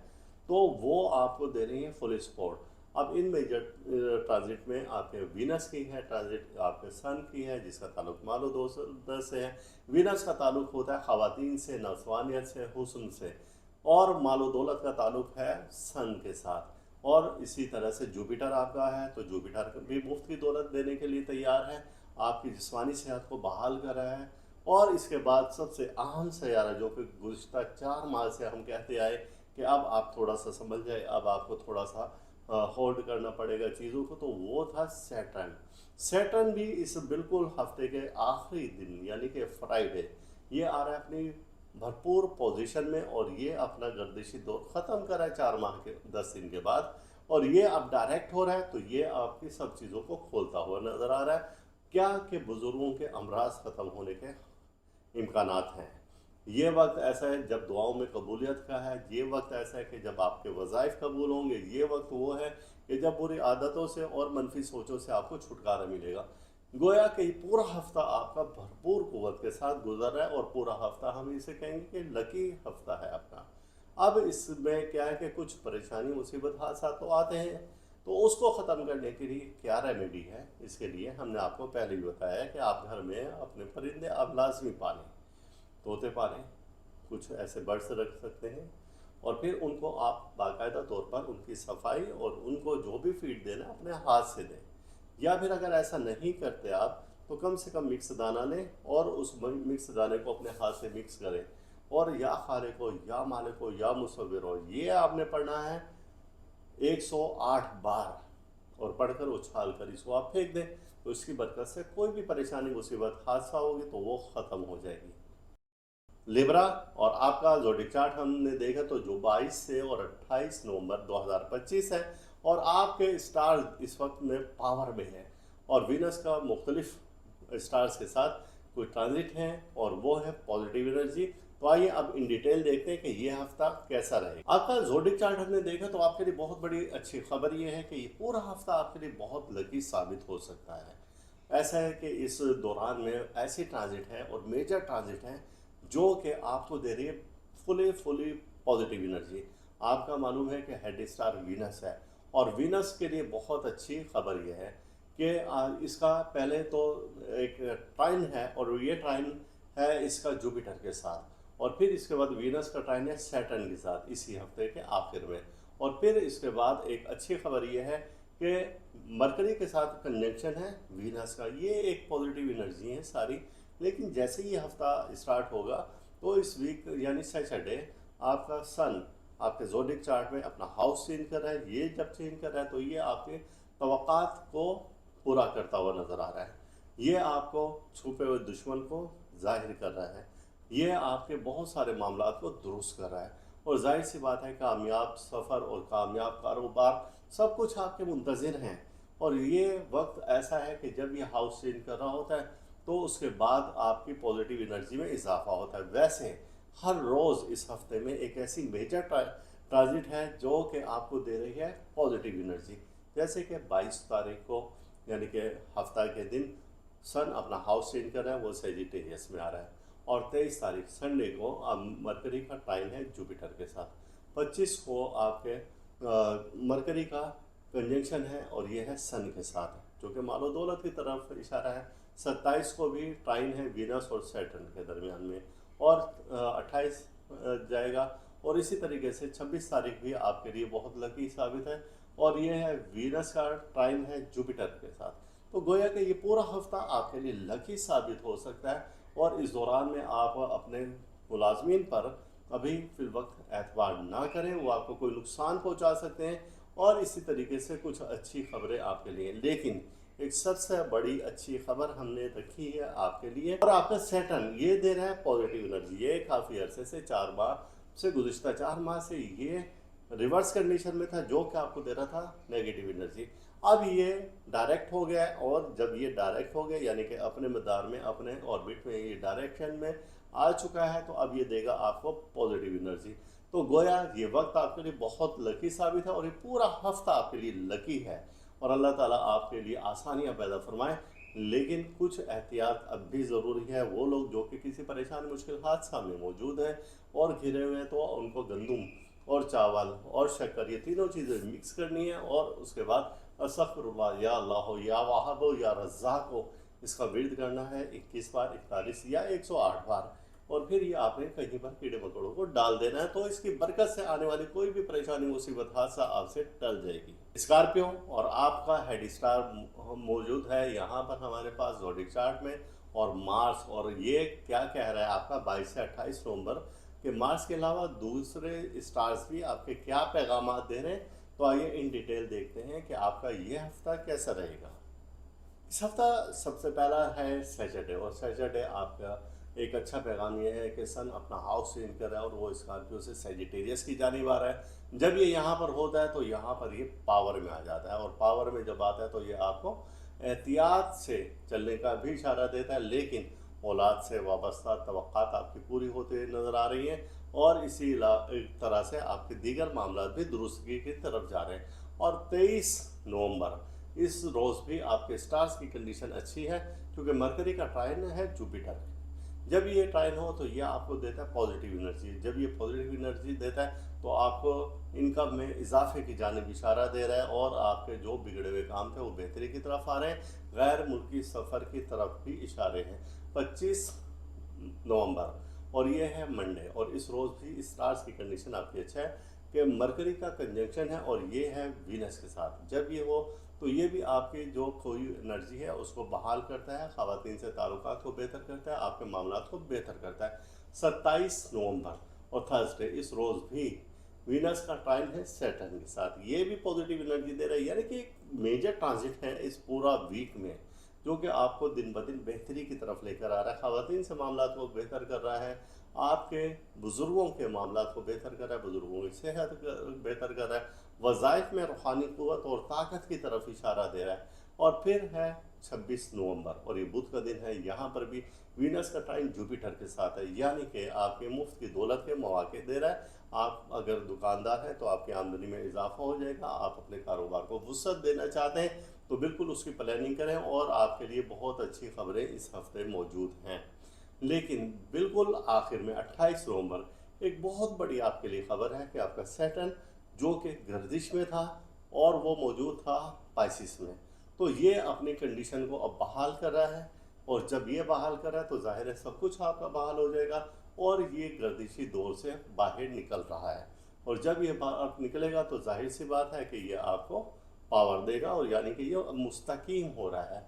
तो वो आपको दे रही है फुल सपोर्ट। अब इन मेजर ट्रांजिट में आपके वीनस की है ट्रांजिट, आपके सन की है जिसका ताल्लुक मालो दोस्त से है। वीनस का ताल्लुक होता है ख़वातीन से, नस्वानियत से, हुस्न से और मालो दौलत का ताल्लुक है सन के साथ। और इसी तरह से जुपिटर आपका है, तो जुपिटर भी मुफ्त की दौलत देने के लिए तैयार है, आपकी जिस्मानी सेहत को बहाल कर रहा है। और इसके बाद सबसे अहम सैयारा जो कि गुज़िश्ता 4 माह से हम कहते आए कि अब आप थोड़ा सा समझ जाए, अब आपको थोड़ा सा होल्ड करना पड़ेगा चीज़ों को, तो वो था सैटर्न। सैटर्न भी इस बिल्कुल हफ्ते के आखिरी दिन यानी कि फ्राइडे ये आ रहा है अपनी भरपूर पोजीशन में, और ये अपना गर्दिशी दौर ख़त्म कर रहा है 4 माह के 10 दिन के बाद, और ये अब डायरेक्ट हो रहा है, तो ये आपकी सब चीज़ों को खोलता हुआ नज़र आ रहा है। क्या कि बुज़ुर्गों के अमराज ख़त्म होने के इम्कानात हैं। ये वक्त ऐसा है जब दुआओं में कबूलियत का है, ये वक्त ऐसा है कि जब आपके वज़ाइफ कबूल होंगे, ये वक्त वो है कि जब बुरी आदतों से और मनफी सोचों से आपको छुटकारा मिलेगा। गोया कि ये पूरा हफ्ता आपका भरपूर कुव्वत के साथ गुजर रहा है, और पूरा हफ्ता हम इसे कहेंगे कि लकी हफ्ता है आपका। अब इसमें क्या है कि कुछ परेशानी मुसीबत हादसा तो आते हैं, तो उसको ख़त्म करने के लिए क्या रेमेडी है, इसके लिए हमने आपको पहले ही बताया कि आप घर में अपने परिंदे आप लाजमी पालें, तोते पालें, कुछ ऐसे बर्ड्स रख सकते हैं, और फिर उनको आप बाकायदा तौर पर उनकी सफाई और उनको जो भी फीड देना अपने हाथ से दें। या फिर अगर ऐसा नहीं करते आप, तो कम से कम मिक्स दाना लें और उस मिक्स दाने को अपने हाथ से मिक्स करें, और या खालिक हो या मालिक हो या मुसव्विर हो, ये आपने पढ़ना है 108 बार, और पढ़कर उछाल कर इसको आप फेंक दें, तो इसकी बरकत से कोई भी परेशानी मुसीबत हादसा होगी तो वो ख़त्म हो जाएगी। लिब्रा और आपका ज़ोडिक चार्ट हमने देखा तो जो 22 से और 28 नवंबर 2025 है, और आपके स्टार इस वक्त में पावर में है, और वीनस का मुख्तलिफ स्टार्स के साथ कोई ट्रांजिट हैं, और वो है पॉजिटिव एनर्जी। तो आइए अब इन डिटेल देखते हैं कि ये हफ्ता कैसा रहेगा। आपका ज़ोडिक चार्ट हमने देखा तो आपके लिए बहुत बड़ी अच्छी खबर ये है कि ये पूरा हफ्ता आपके लिए बहुत लकी साबित हो सकता है। ऐसा है कि इस दौरान में ऐसी ट्रांजिट है और मेजर ट्रांजिट हैं जो कि आपको दे रही है फुली पॉजिटिव एनर्जी। आपका मालूम है कि हेड स्टार वीनस है, और वीनस के लिए बहुत अच्छी खबर यह है कि इसका पहले तो एक ट्राइन है, और ये ट्राइन है इसका जुपिटर के साथ, और फिर इसके बाद वीनस का ट्राइन है सैटर्न के साथ इसी हफ्ते के आखिर में। और फिर इसके बाद एक अच्छी खबर यह है कि मरकरी के साथ कंजंक्शन है वीनस का। ये एक पॉजिटिव एनर्जी है सारी, लेकिन जैसे ही हफ्ता स्टार्ट होगा तो इस वीक यानी सैटरडे आपका सन आपके ज़ोडिक चार्ट में अपना हाउस चेंज कर रहा है। ये जब चेंज कर रहा है तो ये आपके तवक्कात को पूरा करता हुआ नज़र आ रहा है। ये आपको छुपे हुए दुश्मन को जाहिर कर रहा है, ये आपके बहुत सारे मामलात को दुरुस्त कर रहा है, और जाहिर सी बात है कामयाब सफ़र और कामयाब कारोबार सब कुछ आपके मुंतज़िर हैं। और ये वक्त ऐसा है कि जब ये हाउस चेंज कर रहा होता है तो उसके बाद आपकी पॉजिटिव एनर्जी में इजाफा होता है। वैसे हर रोज़ इस हफ्ते में एक ऐसी मेजर ट्रांजिट है जो कि आपको दे रही है पॉजिटिव एनर्जी। जैसे कि 22 तारीख को यानी कि हफ्ता के दिन सन अपना हाउस चेंज कर रहा है, वो सेजिटेरियस में आ रहा है, और 23 तारीख संडे को मरकरी का टाइम है जुपिटर के साथ। 25 को आपके मरकरी का कंजंक्शन है, और ये है सन के साथ जो कि मालो दौलत की तरफ इशारा है। 27 को भी ट्राइन है वीनस और सैटर्न के दरमियान में, और 28 जाएगा, और इसी तरीके से 26 तारीख भी आपके लिए बहुत लकी साबित है, और ये है वीनस का टाइम है जुपिटर के साथ। तो गोया कि ये पूरा हफ्ता आपके लिए लकी साबित हो सकता है, और इस दौरान में आप अपने मुलाजमीन पर अभी फिल वक्त एतबार ना करें, वो आपको कोई नुकसान पहुंचा सकते हैं। और इसी तरीके से कुछ अच्छी खबरें आपके लिए, लेकिन एक सबसे बड़ी अच्छी खबर हमने रखी है आपके लिए, और आपका सैटर्न ये दे रहा है पॉजिटिव एनर्जी। ये काफ़ी अरसे से 4 माह से गुज़िश्ता 4 माह से ये रिवर्स कंडीशन में था, जो कि आपको दे रहा था नेगेटिव एनर्जी। अब ये डायरेक्ट हो गया है, और जब ये डायरेक्ट हो गया यानी कि अपने मदार में अपने ऑर्बिट में ये डायरेक्शन में आ चुका है, तो अब ये देगा आपको पॉजिटिव एनर्जी। तो गोया ये वक्त आपके लिए बहुत लकी साबित है, और ये पूरा हफ्ता आपके लिए लकी है, और अल्लाह ताला आपके लिए आसानियाँ पैदा फरमाए। लेकिन कुछ एहतियात अब भी ज़रूरी है। वो लोग जो कि किसी परेशानी मुश्किल हादसा में मौजूद हैं और घिरे हुए हैं, तो उनको गंदम और चावल और शक्कर ये तीनों चीज़ें मिक्स करनी है, और उसके बाद अस्तगफिरुल्लाह या अल्लाह हो या वाहब हो या रज़्ज़ाक हो इसका विर्द करना है 21 बार, 41 या 108 बार। और फिर ये आपने कहीं पर कीड़े मकोड़ों को डाल देना है, तो इसकी बरकत से आने वाली कोई भी परेशानी, मुसीबत, हादसा आपसे टल जाएगी। स्कॉर्पियो और आपका हेड स्टार मौजूद है यहाँ पर हमारे पास ज़ोडिक चार्ट में, और मार्स, और ये क्या कह रहा है आपका 22 से 28 नवंबर के मार्स के अलावा दूसरे स्टार्स भी आपके क्या पैगाम दे रहे हैं। तो आइए इन डिटेल देखते हैं कि आपका ये हफ्ता कैसा रहेगा। इस हफ्ता सबसे पहला है सैटरडे, और सैटरडे आपका एक अच्छा पैगाम ये है कि सन अपना हाउस चेंज कर रहा है और वो स्कॉर्पियो से सैजिटेरियस की जानिब आ रहा है। जब ये यहाँ पर होता है तो यहाँ पर ये पावर में आ जाता है, और पावर में जब आता है तो ये आपको एहतियात से चलने का भी इशारा देता है, लेकिन औलाद से वाबस्ता तवक्कात आपकी पूरी होते हुए नज़र आ रही हैं, और इसी तरह से आपके दीगर मामला भी दुरुस्तगी की तरफ जा रहे हैं। और 23 नवंबर इस रोज़ भी आपके स्टार्स की कंडीशन अच्छी है, क्योंकि मरकरी का ट्राइन है जुपिटर। जब ये ट्राइन हो तो ये आपको देता है पॉजिटिव एनर्जी। जब ये पॉजिटिव एनर्जी देता है तो आपको इनकम में इजाफे की जानिब इशारा दे रहा है, और आपके जो बिगड़े हुए काम थे वो बेहतरी की तरफ आ रहे हैं। गैर मुल्की सफ़र की तरफ भी इशारे हैं। 25 नवंबर और ये है मंडे, और इस रोज़ भी स्टार्स की कंडीशन आपकी अच्छा है कि मरकरी का कंजंक्शन है और ये है वीनस के साथ। जब ये हो तो ये भी आपकी जो खोई एनर्जी है उसको बहाल करता है, ख़वातीन से ताल्लुकात को बेहतर करता है, आपके मामलात को बेहतर करता है। 27 नवंबर और थर्सडे इस रोज़ भी वीनस का टाइम है सैटर्न के साथ, ये भी पॉजिटिव एनर्जी दे रहा है, यानी कि एक मेजर ट्रांजिट है इस पूरा वीक में, जो कि आपको दिन ब दिन बेहतरी की तरफ लेकर आ रहा है। ख़वातीन से मामलात को बेहतर कर रहा है, आपके बुज़ुर्गों के मामलात को बेहतर कर रहा है, बुज़ुर्गों की सेहत बेहतर कर रहा है, वज़ाइफ में रूहानी क़ुव्वत और ताकत की तरफ इशारा दे रहा है। और फिर है 26 नवंबर और ये बुध का दिन है, यहाँ पर भी वीनस का टाइम जुपिटर के साथ है, यानी कि आपके मुफ्त की दौलत के मौके दे रहा है। आप अगर दुकानदार हैं तो आपकी आमदनी में इजाफा हो जाएगा। आप अपने कारोबार को वुसअत देना चाहते हैं तो बिल्कुल उसकी प्लानिंग करें, और आपके लिए बहुत अच्छी खबरें इस हफ्ते मौजूद हैं। लेकिन बिल्कुल आखिर में 28 नवंबर एक बहुत बड़ी आपके लिए खबर है कि आपका सैटर्न जो कि गर्दिश में था और वो मौजूद था पाइसिस में, तो ये अपनी कंडीशन को अब बहाल कर रहा है, और जब ये बहाल कर रहा है तो जाहिर है सब कुछ आपका बहाल हो जाएगा, और ये गर्दिशी दौर से बाहर निकल रहा है। और जब ये बाहर निकलेगा तो जाहिर सी बात है कि ये आपको पावर देगा, और यानी कि ये मुस्तकीम हो रहा है,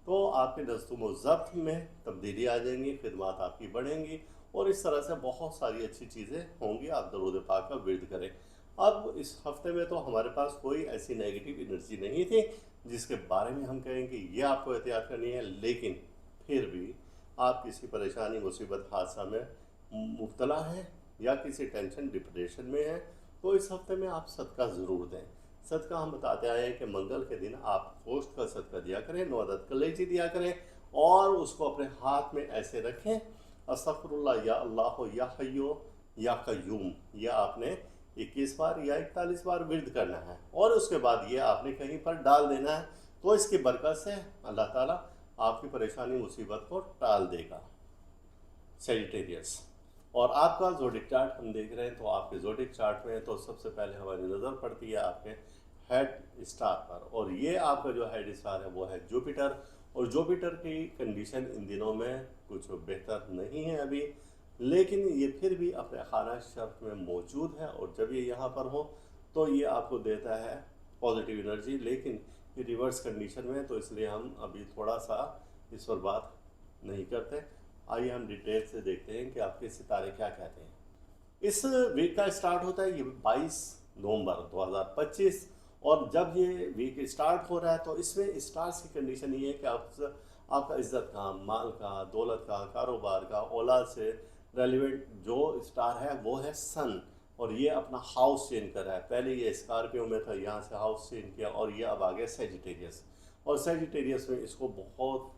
तो आपके दस्तूर व ज़ब्त में तब्दीली आ जाएंगी, खिदमत आपकी बढ़ेंगी, और इस तरह से बहुत सारी अच्छी चीज़ें होंगी। आप दरूद पाक का विर्द करें। अब इस हफ्ते में तो हमारे पास कोई ऐसी नेगेटिव एनर्जी नहीं थी जिसके बारे में हम कहें कि ये आपको एहतियात करनी है, लेकिन फिर भी आप किसी परेशानी, मुसीबत, हादसा में मुब्तला हैं या किसी टेंशन, डिप्रेशन में हैं, तो इस हफ्ते में आप सदका ज़रूर दें। सदका हम बताते आए हैं कि मंगल के दिन आप गोश्त का सदका दिया करें, 9 अदद कलेजी दिया करें, और उसको अपने हाथ में ऐसे रखें, अस्तगफिरुल्लाह या अल्लाह या हय्यो या कय्यूम, या आपने 21 बार या 41 बार विर्द करना है, और उसके बाद ये आपने कहीं पर डाल देना है। तो इसकी बरकत से अल्लाह ताला आपकी परेशानी, मुसीबत को टाल देगा। सैजिटेरियस और आपका ज़ोडिक चार्ट हम देख रहे हैं, तो आपके ज़ोडिक चार्ट में तो सबसे पहले हमारी नज़र पड़ती है आपके हेड स्टार पर, और ये आपका जो हेड स्टार है वो है जुपिटर, और जुपिटर की कंडीशन इन दिनों में कुछ बेहतर नहीं है अभी, लेकिन ये फिर भी अपने खाना शर्फ में मौजूद है, और जब ये यहाँ पर हो तो ये आपको देता है पॉजिटिव एनर्जी, लेकिन ये रिवर्स कंडीशन में है, तो इसलिए हम अभी थोड़ा सा इस पर बात नहीं करते। आइए हम डिटेल से देखते हैं कि आपके सितारे क्या कहते हैं। इस वीक का स्टार्ट होता है ये 22 नवंबर 2025, और जब ये वीक स्टार्ट हो रहा है तो इसमें स्टार्स की कंडीशन ये है कि आपका इज्जत का, माल का, दौलत का, कारोबार का, औलाद से रेलिवेंट जो स्टार है वो है सन, और ये अपना हाउस चेंज कर रहा है। पहले ये स्कॉर्पियो में था, यहाँ से हाउस चेंज किया, और ये अब आ गया सैजिटेरियस, और सैजिटेरियस में इसको बहुत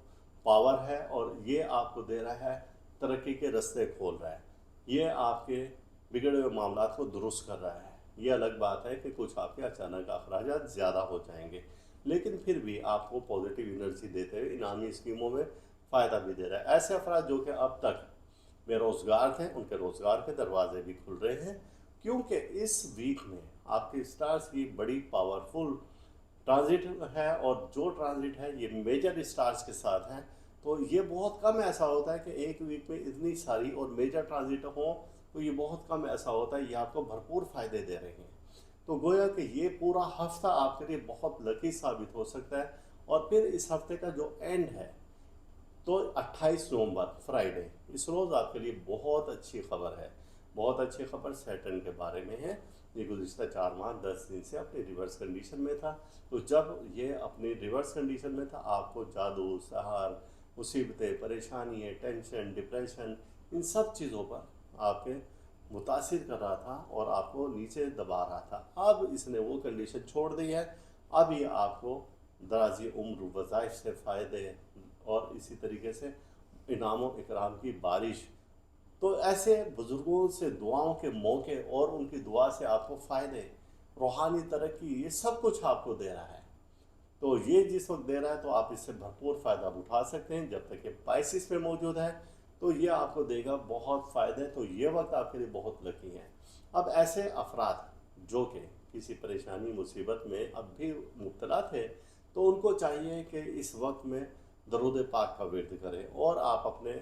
पावर है, और ये आपको दे रहा है तरक्की के रास्ते खोल रहा है, ये आपके बिगड़े हुए मामलात को दुरुस्त कर रहा है। ये अलग बात है कि कुछ आपके अचानक अखराजात ज़्यादा हो जाएंगे, लेकिन फिर भी आपको पॉजिटिव एनर्जी देते हुए इनामी स्कीमों में फ़ायदा भी दे रहा है। ऐसे अफराद जो कि अब तक बेरोज़गार थे, उनके रोज़गार के दरवाजे भी खुल रहे हैं, क्योंकि इस वीक में आपके स्टार्स की बड़ी पावरफुल ट्रांजिट है, और जो ट्रांजिट है ये मेजर स्टार्स के साथ है, तो ये बहुत कम ऐसा होता है कि एक वीक में इतनी सारी और मेजर ट्रांजिट हो, तो ये बहुत कम ऐसा होता है। ये आपको भरपूर फ़ायदे दे रहे हैं। तो गोया कि ये पूरा हफ्ता आपके लिए बहुत लकी साबित हो सकता है। और फिर इस हफ्ते का जो एंड है, तो 28 नवंबर फ्राइडे, इस रोज़ आपके लिए बहुत अच्छी खबर है। बहुत अच्छी खबर सैटर्न के बारे में है। ये गुज़िश्ता 4 माह 10 दिन से अपनी रिवर्स कंडीशन में था। तो जब ये अपनी रिवर्स कंडीशन में था, आपको जादू, सहार, मुसीबतें, परेशानियाँ, टेंशन, डिप्रेशन, इन सब चीज़ों पर आपके मुतासिर कर रहा था और आपको नीचे दबा रहा था। अब इसने वो कंडीशन छोड़ दी है। अब ये आपको दराजी उम्र, वज़ाइफ से फ़ायदे और इसी तरीके से इनाम व इकराम की बारिश, तो ऐसे बुज़ुर्गों से दुआओं के मौके और उनकी दुआ से आपको फ़ायदे, रूहानी तरक्की, ये सब कुछ आपको दे रहा है। तो ये जिस वक्त दे रहा है, तो आप इससे भरपूर फ़ायदा उठा सकते हैं। जब तक ये पाइसिस में मौजूद है, तो ये आपको देगा बहुत फ़ायदे। तो ये वक्त आपके लिए बहुत लकी है। अब ऐसे अफराद जो कि किसी परेशानी, मुसीबत में अब भी मुब्तला थे, तो उनको चाहिए कि इस वक्त में दरूद पाक का विर्द करें और आप अपने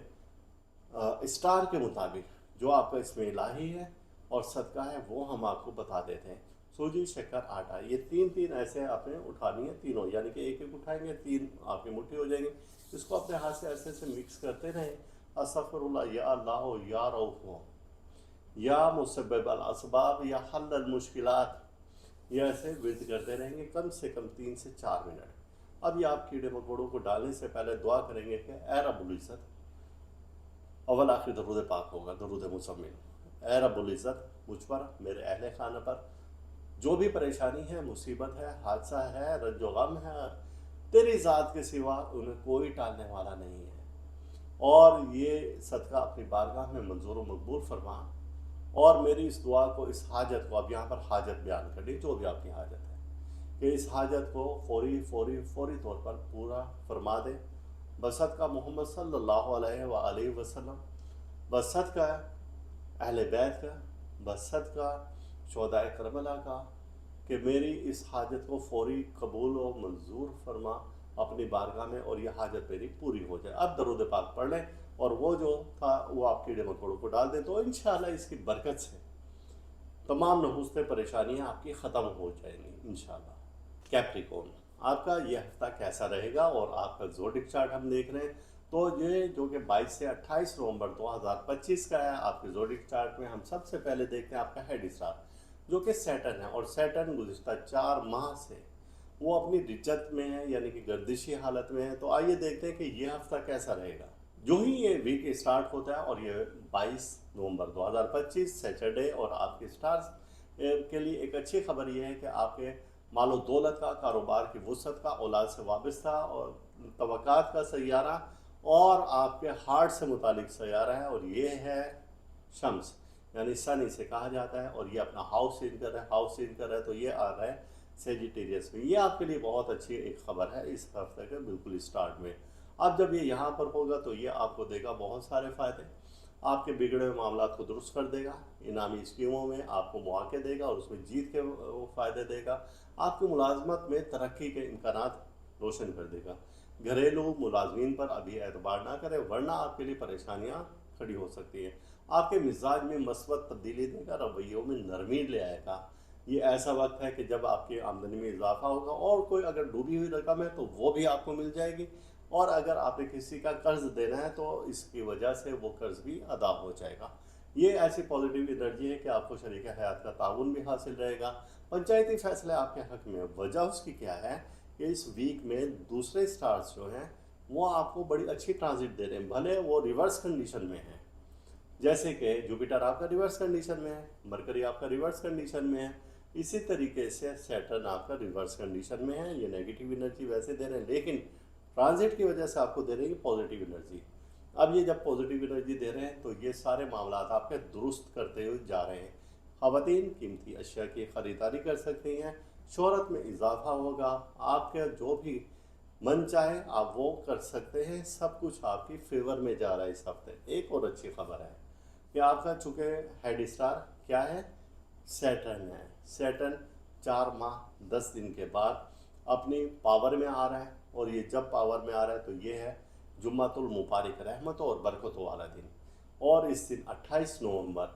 स्टार के मुताबिक जो आपका इसमें इलाही है और सदका है, वो हम आपको बता देते हैं। सूजी, शक्कर, आटा, ये तीन तीन ऐसे आपने उठानी है, तीनों, यानी कि एक एक उठाएंगे, तीन आपकी मुट्ठी हो जाएंगी। इसको अपने हाथ से ऐसे ऐसे मिक्स करते रहें। अस्तगफिरुल्लाह, या अल्लाह, या रऊफ़, या मुसब्बिब अल असबाब, या हल अल मुश्किलात, ये ऐसे विर्द करते रहेंगे कम से कम 3 से 4 मिनट। अब ये आप कीड़े मकोड़ों को डालने से पहले दुआ करेंगे कि ए रब्बुल इज़्ज़त, अव्वल आखिर दरूद पाक होगा, दरूद मुज़म्मिल। ए रब्बुल इज़्ज़त, मुझ पर, मेरे अहले खाना पर जो भी परेशानी है, मुसीबत है, हादसा है, रंजो गम है, तेरी ज़ात के सिवा उन्हें कोई टालने वाला नहीं है। और ये सदका अपनी बारगाह में मंजूर व मकबूल फरमा। और मेरी इस दुआ को, इस हाजत को, अब यहाँ पर हाजत बयान कर ली, जो भी आपकी हाजत है, कि इस हाजत को फौरी फौरी फौरी तौर पर पूरा फरमा दे। बसदका मोहम्मद सल्लल्लाहु अलैहि वसल्लम, बसदका अहले बैत का, बसदका शोहदाए करबला का, कि मेरी इस हाजत को फौरी कबूल व मंजूर फरमा अपनी बारगाह में, और यह हाजत मेरी पूरी हो जाए। अब दरूद पाक पढ़ लें और वो जो था वो आप कीड़े मकोड़ों को डाल दें, तो इंशाल्लाह इसकी बरकत से तमाम नहुस्ते परेशानियाँ आपकी ख़त्म हो जाएंगी इंशाल्लाह। कैप्रिकॉर्न, आपका ये हफ्ता कैसा रहेगा और आपका ज़ोडिक चार्ट हम देख रहे हैं। तो ये जो कि 22 से 28 नवंबर 2025 का है, आपके ज़ोडिक चार्ट में हम सबसे पहले देखते हैं आपका हेड स्टार जो कि सैटर्न है। और सैटर्न गुज़िश्ता 4 माह से वो अपनी रिज्जत में है, यानी कि गर्दिशी हालत में है। तो आइए देखते हैं कि ये हफ्ता कैसा रहेगा। जो ही ये वीक स्टार्ट होता है, और ये 22 नवंबर 2025 सैटरडे, और आपके स्टार्स के लिए एक अच्छी खबर ये है कि आपके मालो दौलत का, कारोबार की वसअत का, औलाद से वाबस्ता और तवक्कात का सैयारा, और आपके हार्ट से मुतालिक सैयारा है, और ये है शम्स, यानी सन इसे कहा जाता है। और ये अपना हाउस इन कर रहा है, हाउस इन कर रहा है, तो ये आ रहा है सेजिटेरियस में। ये आपके लिए बहुत अच्छी एक खबर है इस हफ्ते के बिल्कुल स्टार्ट में। अब जब ये यहाँ पर होगा, तो ये आपको देगा बहुत सारे फ़ायदे। आपके बिगड़े हुए मामला को दुरुस्त कर देगा, इनामी स्कीमों में आपको मौके देगा और उसमें जीत के वो फ़ायदे देगा। आपकी मुलाजमत में तरक्की के इम्कानात रोशन कर देगा। घरेलू मुलाजमीन पर अभी एतबार ना करें, वरना आपके लिए परेशानियाँ खड़ी हो सकती हैं। आपके मिजाज में मस्बत तब्दीली देगा, रवैयों में नरमी ले आएगा। ये ऐसा वक्त है कि जब आपकी आमदनी में इजाफा होगा, और कोई अगर डूबी हुई रकम है तो वो भी आपको मिल जाएगी। और अगर आपने किसी का कर्ज देना है, तो इसकी वजह से वो कर्ज भी अदा हो जाएगा। ये ऐसी पॉजिटिव एनर्जी है कि आपको शरीक हयात का ताउन भी हासिल रहेगा। पंचायती फैसले आपके हक में, वजह उसकी क्या है कि इस वीक में दूसरे स्टार्स जो हैं वो आपको बड़ी अच्छी ट्रांजिट दे रहे हैं, भले वो रिवर्स कंडीशन में है। जैसे कि जुपिटर आपका रिवर्स कंडीशन में है, मरकरी आपका रिवर्स कंडीशन में है, इसी तरीके से सैटर्न आपका रिवर्स कंडीशन में है। ये नेगेटिव एनर्जी वैसे दे रहे हैं, लेकिन ट्रांजिट की वजह से आपको दे रहे हैं पॉजिटिव एनर्जी। अब ये जब पॉजिटिव एनर्जी दे रहे हैं, तो ये सारे मामला आपके दुरुस्त करते हुए जा रहे हैं। ख़वातीन कीमती अशिया की ख़रीदारी कर सकती हैं, शोहरत में इजाफा होगा, आपके जो भी मन चाहे आप वो कर सकते हैं। सब कुछ आपकी फेवर में जा रहा है इस हफ्ते। एक और अच्छी खबर है कि आपका चूँकि हेड स्टार क्या है, सैटर्न है। सैटर्न 4 माह 10 दिन के बाद अपनी पावर में आ रहा है, और ये जब पावर में आ रहा है, तो ये है जुम्मतुल मुबारक, रहमतों और बरकतों वाला दिन। और इस दिन 28 नवंबर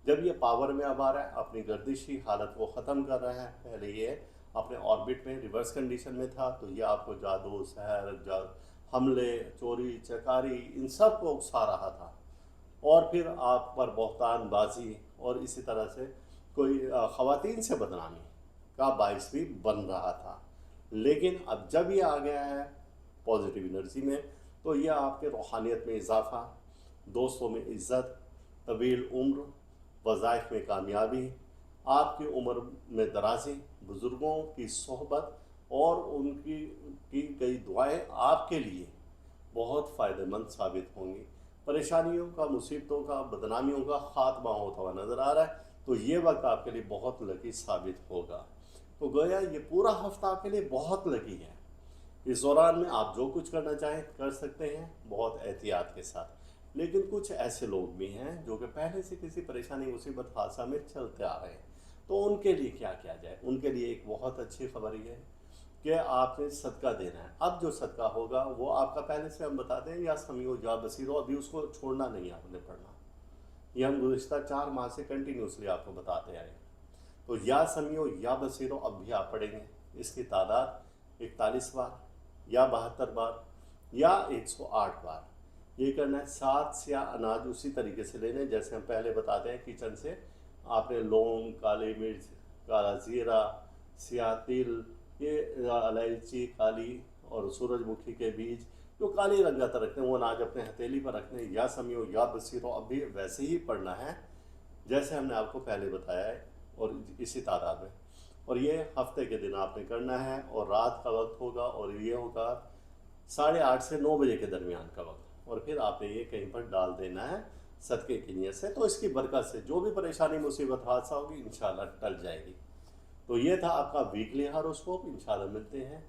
जब ये पावर में अब आ रहा है, अपनी गर्दिशी हालत को ख़त्म कर रहा है। पहले ये अपने ऑर्बिट में रिवर्स कंडीशन में था, तो ये आपको जादू, सहर, हमले, चोरी चकारी, इन सब को उकसा रहा था। और फिर आप पर बहतानबाजी और इसी तरह से कोई ख़वातीन से बदनामी का बायस भी बन रहा था। लेकिन अब जब ये आ गया है पॉजिटिव एनर्जी में, तो यह आपके रूहानियत में इजाफ़ा, दोस्तों में इज़्ज़त, तवील उम्र, वज़ाइफ में कामयाबी, आपकी उम्र में दराज़ी, बुज़ुर्गों की सोहबत और उनकी की गई दुआएं आपके लिए बहुत फ़ायदेमंद साबित होंगी। परेशानियों का, मुसीबतों का, बदनामियों का ख़ात्मा होता हुआ नज़र आ रहा है, तो ये वक्त आपके लिए बहुत लकी साबित होगा। तो गोया ये पूरा हफ्ता आपके लिए बहुत लकी है। इस दौरान में आप जो कुछ करना चाहें कर सकते हैं, बहुत एहतियात के साथ। लेकिन कुछ ऐसे लोग भी हैं जो कि पहले से किसी परेशानी, मुसीबत, हादसा में चलते आ रहे हैं, तो उनके लिए क्या किया जाए? उनके लिए एक बहुत अच्छी खबर ये है कि आपने सदका देना है। अब जो सदका होगा वो आपका पहले से हम बताते हैं, या समीओ या बसीरो, अभी उसको छोड़ना नहीं आपने पढ़ना। ये हम गुज़िश्ता 4 माह से कंटिन्यूसली आपको बताते आए। तो या समीओ या बसीरो अब भी आप पढ़ेंगे। इसकी तादाद 41 बार या 72 बार या 108 बार ये करना है। साथ से या अनाज उसी तरीके से लेने जैसे हम पहले बताते हैं। किचन से आपने लौंग, काली मिर्च, काला ज़ीरा, सियाह तिल, ये इलायची काली और सूरजमुखी के बीज जो काली रंगत रखते हैं, वो अनाज अपने हथेली पर रखने। या समियो या बसीरो अब भी वैसे ही पढ़ना है जैसे हमने आपको पहले बताया है, और इसी तादाद में। और ये हफ्ते के दिन आपने करना है, और रात का वक्त होगा, और ये होगा 8:30 से 9 बजे के दरमियान का वक्त। और फिर आपने ये कहीं पर डाल देना है सदक़े की नीयत से। तो इसकी बरकत से जो भी परेशानी, मुसीबत, हादसा होगी, इंशाल्लाह टल जाएगी। तो ये था आपका वीकली हॉरोस्कोप। इंशाल्लाह मिलते हैं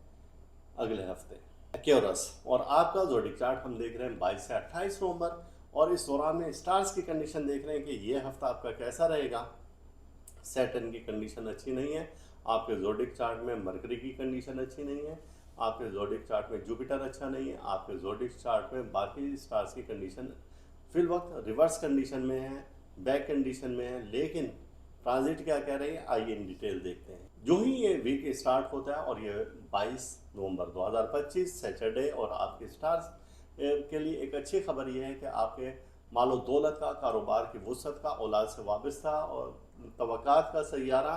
अगले हफ्ते। एक्यूरस और आपका ज़ोडिक चार्ट हम देख रहे हैं 22 से 28 नवंबर, और इस दौरान में स्टार्स की कंडीशन देख रहे हैं कि ये हफ्ता आपका कैसा रहेगा। सैटर्न की कंडीशन अच्छी नहीं है, आपके ज़ोडिक चार्ट में मरकरी की कंडीशन अच्छी नहीं है, आपके ज़ोडिक चार्ट में जुपिटर अच्छा नहीं है, आपके ज़ोडिक चार्ट में बाकी स्टार्स की कंडीशन फिल वक्त रिवर्स कंडीशन में है, बैक कंडीशन में है। लेकिन ट्रांजिट क्या कह रही है, आइए इन डिटेल देखते हैं। जो ही ये वीक स्टार्ट होता है, और ये 22 नवंबर 2025 सैटरडे, और आपके स्टार्स के लिए एक अच्छी खबर ये है कि आपके मालो दौलत का, कारोबार की वुसअत का, औलाद से वाबस्ता और तवक्कात का सैयारा,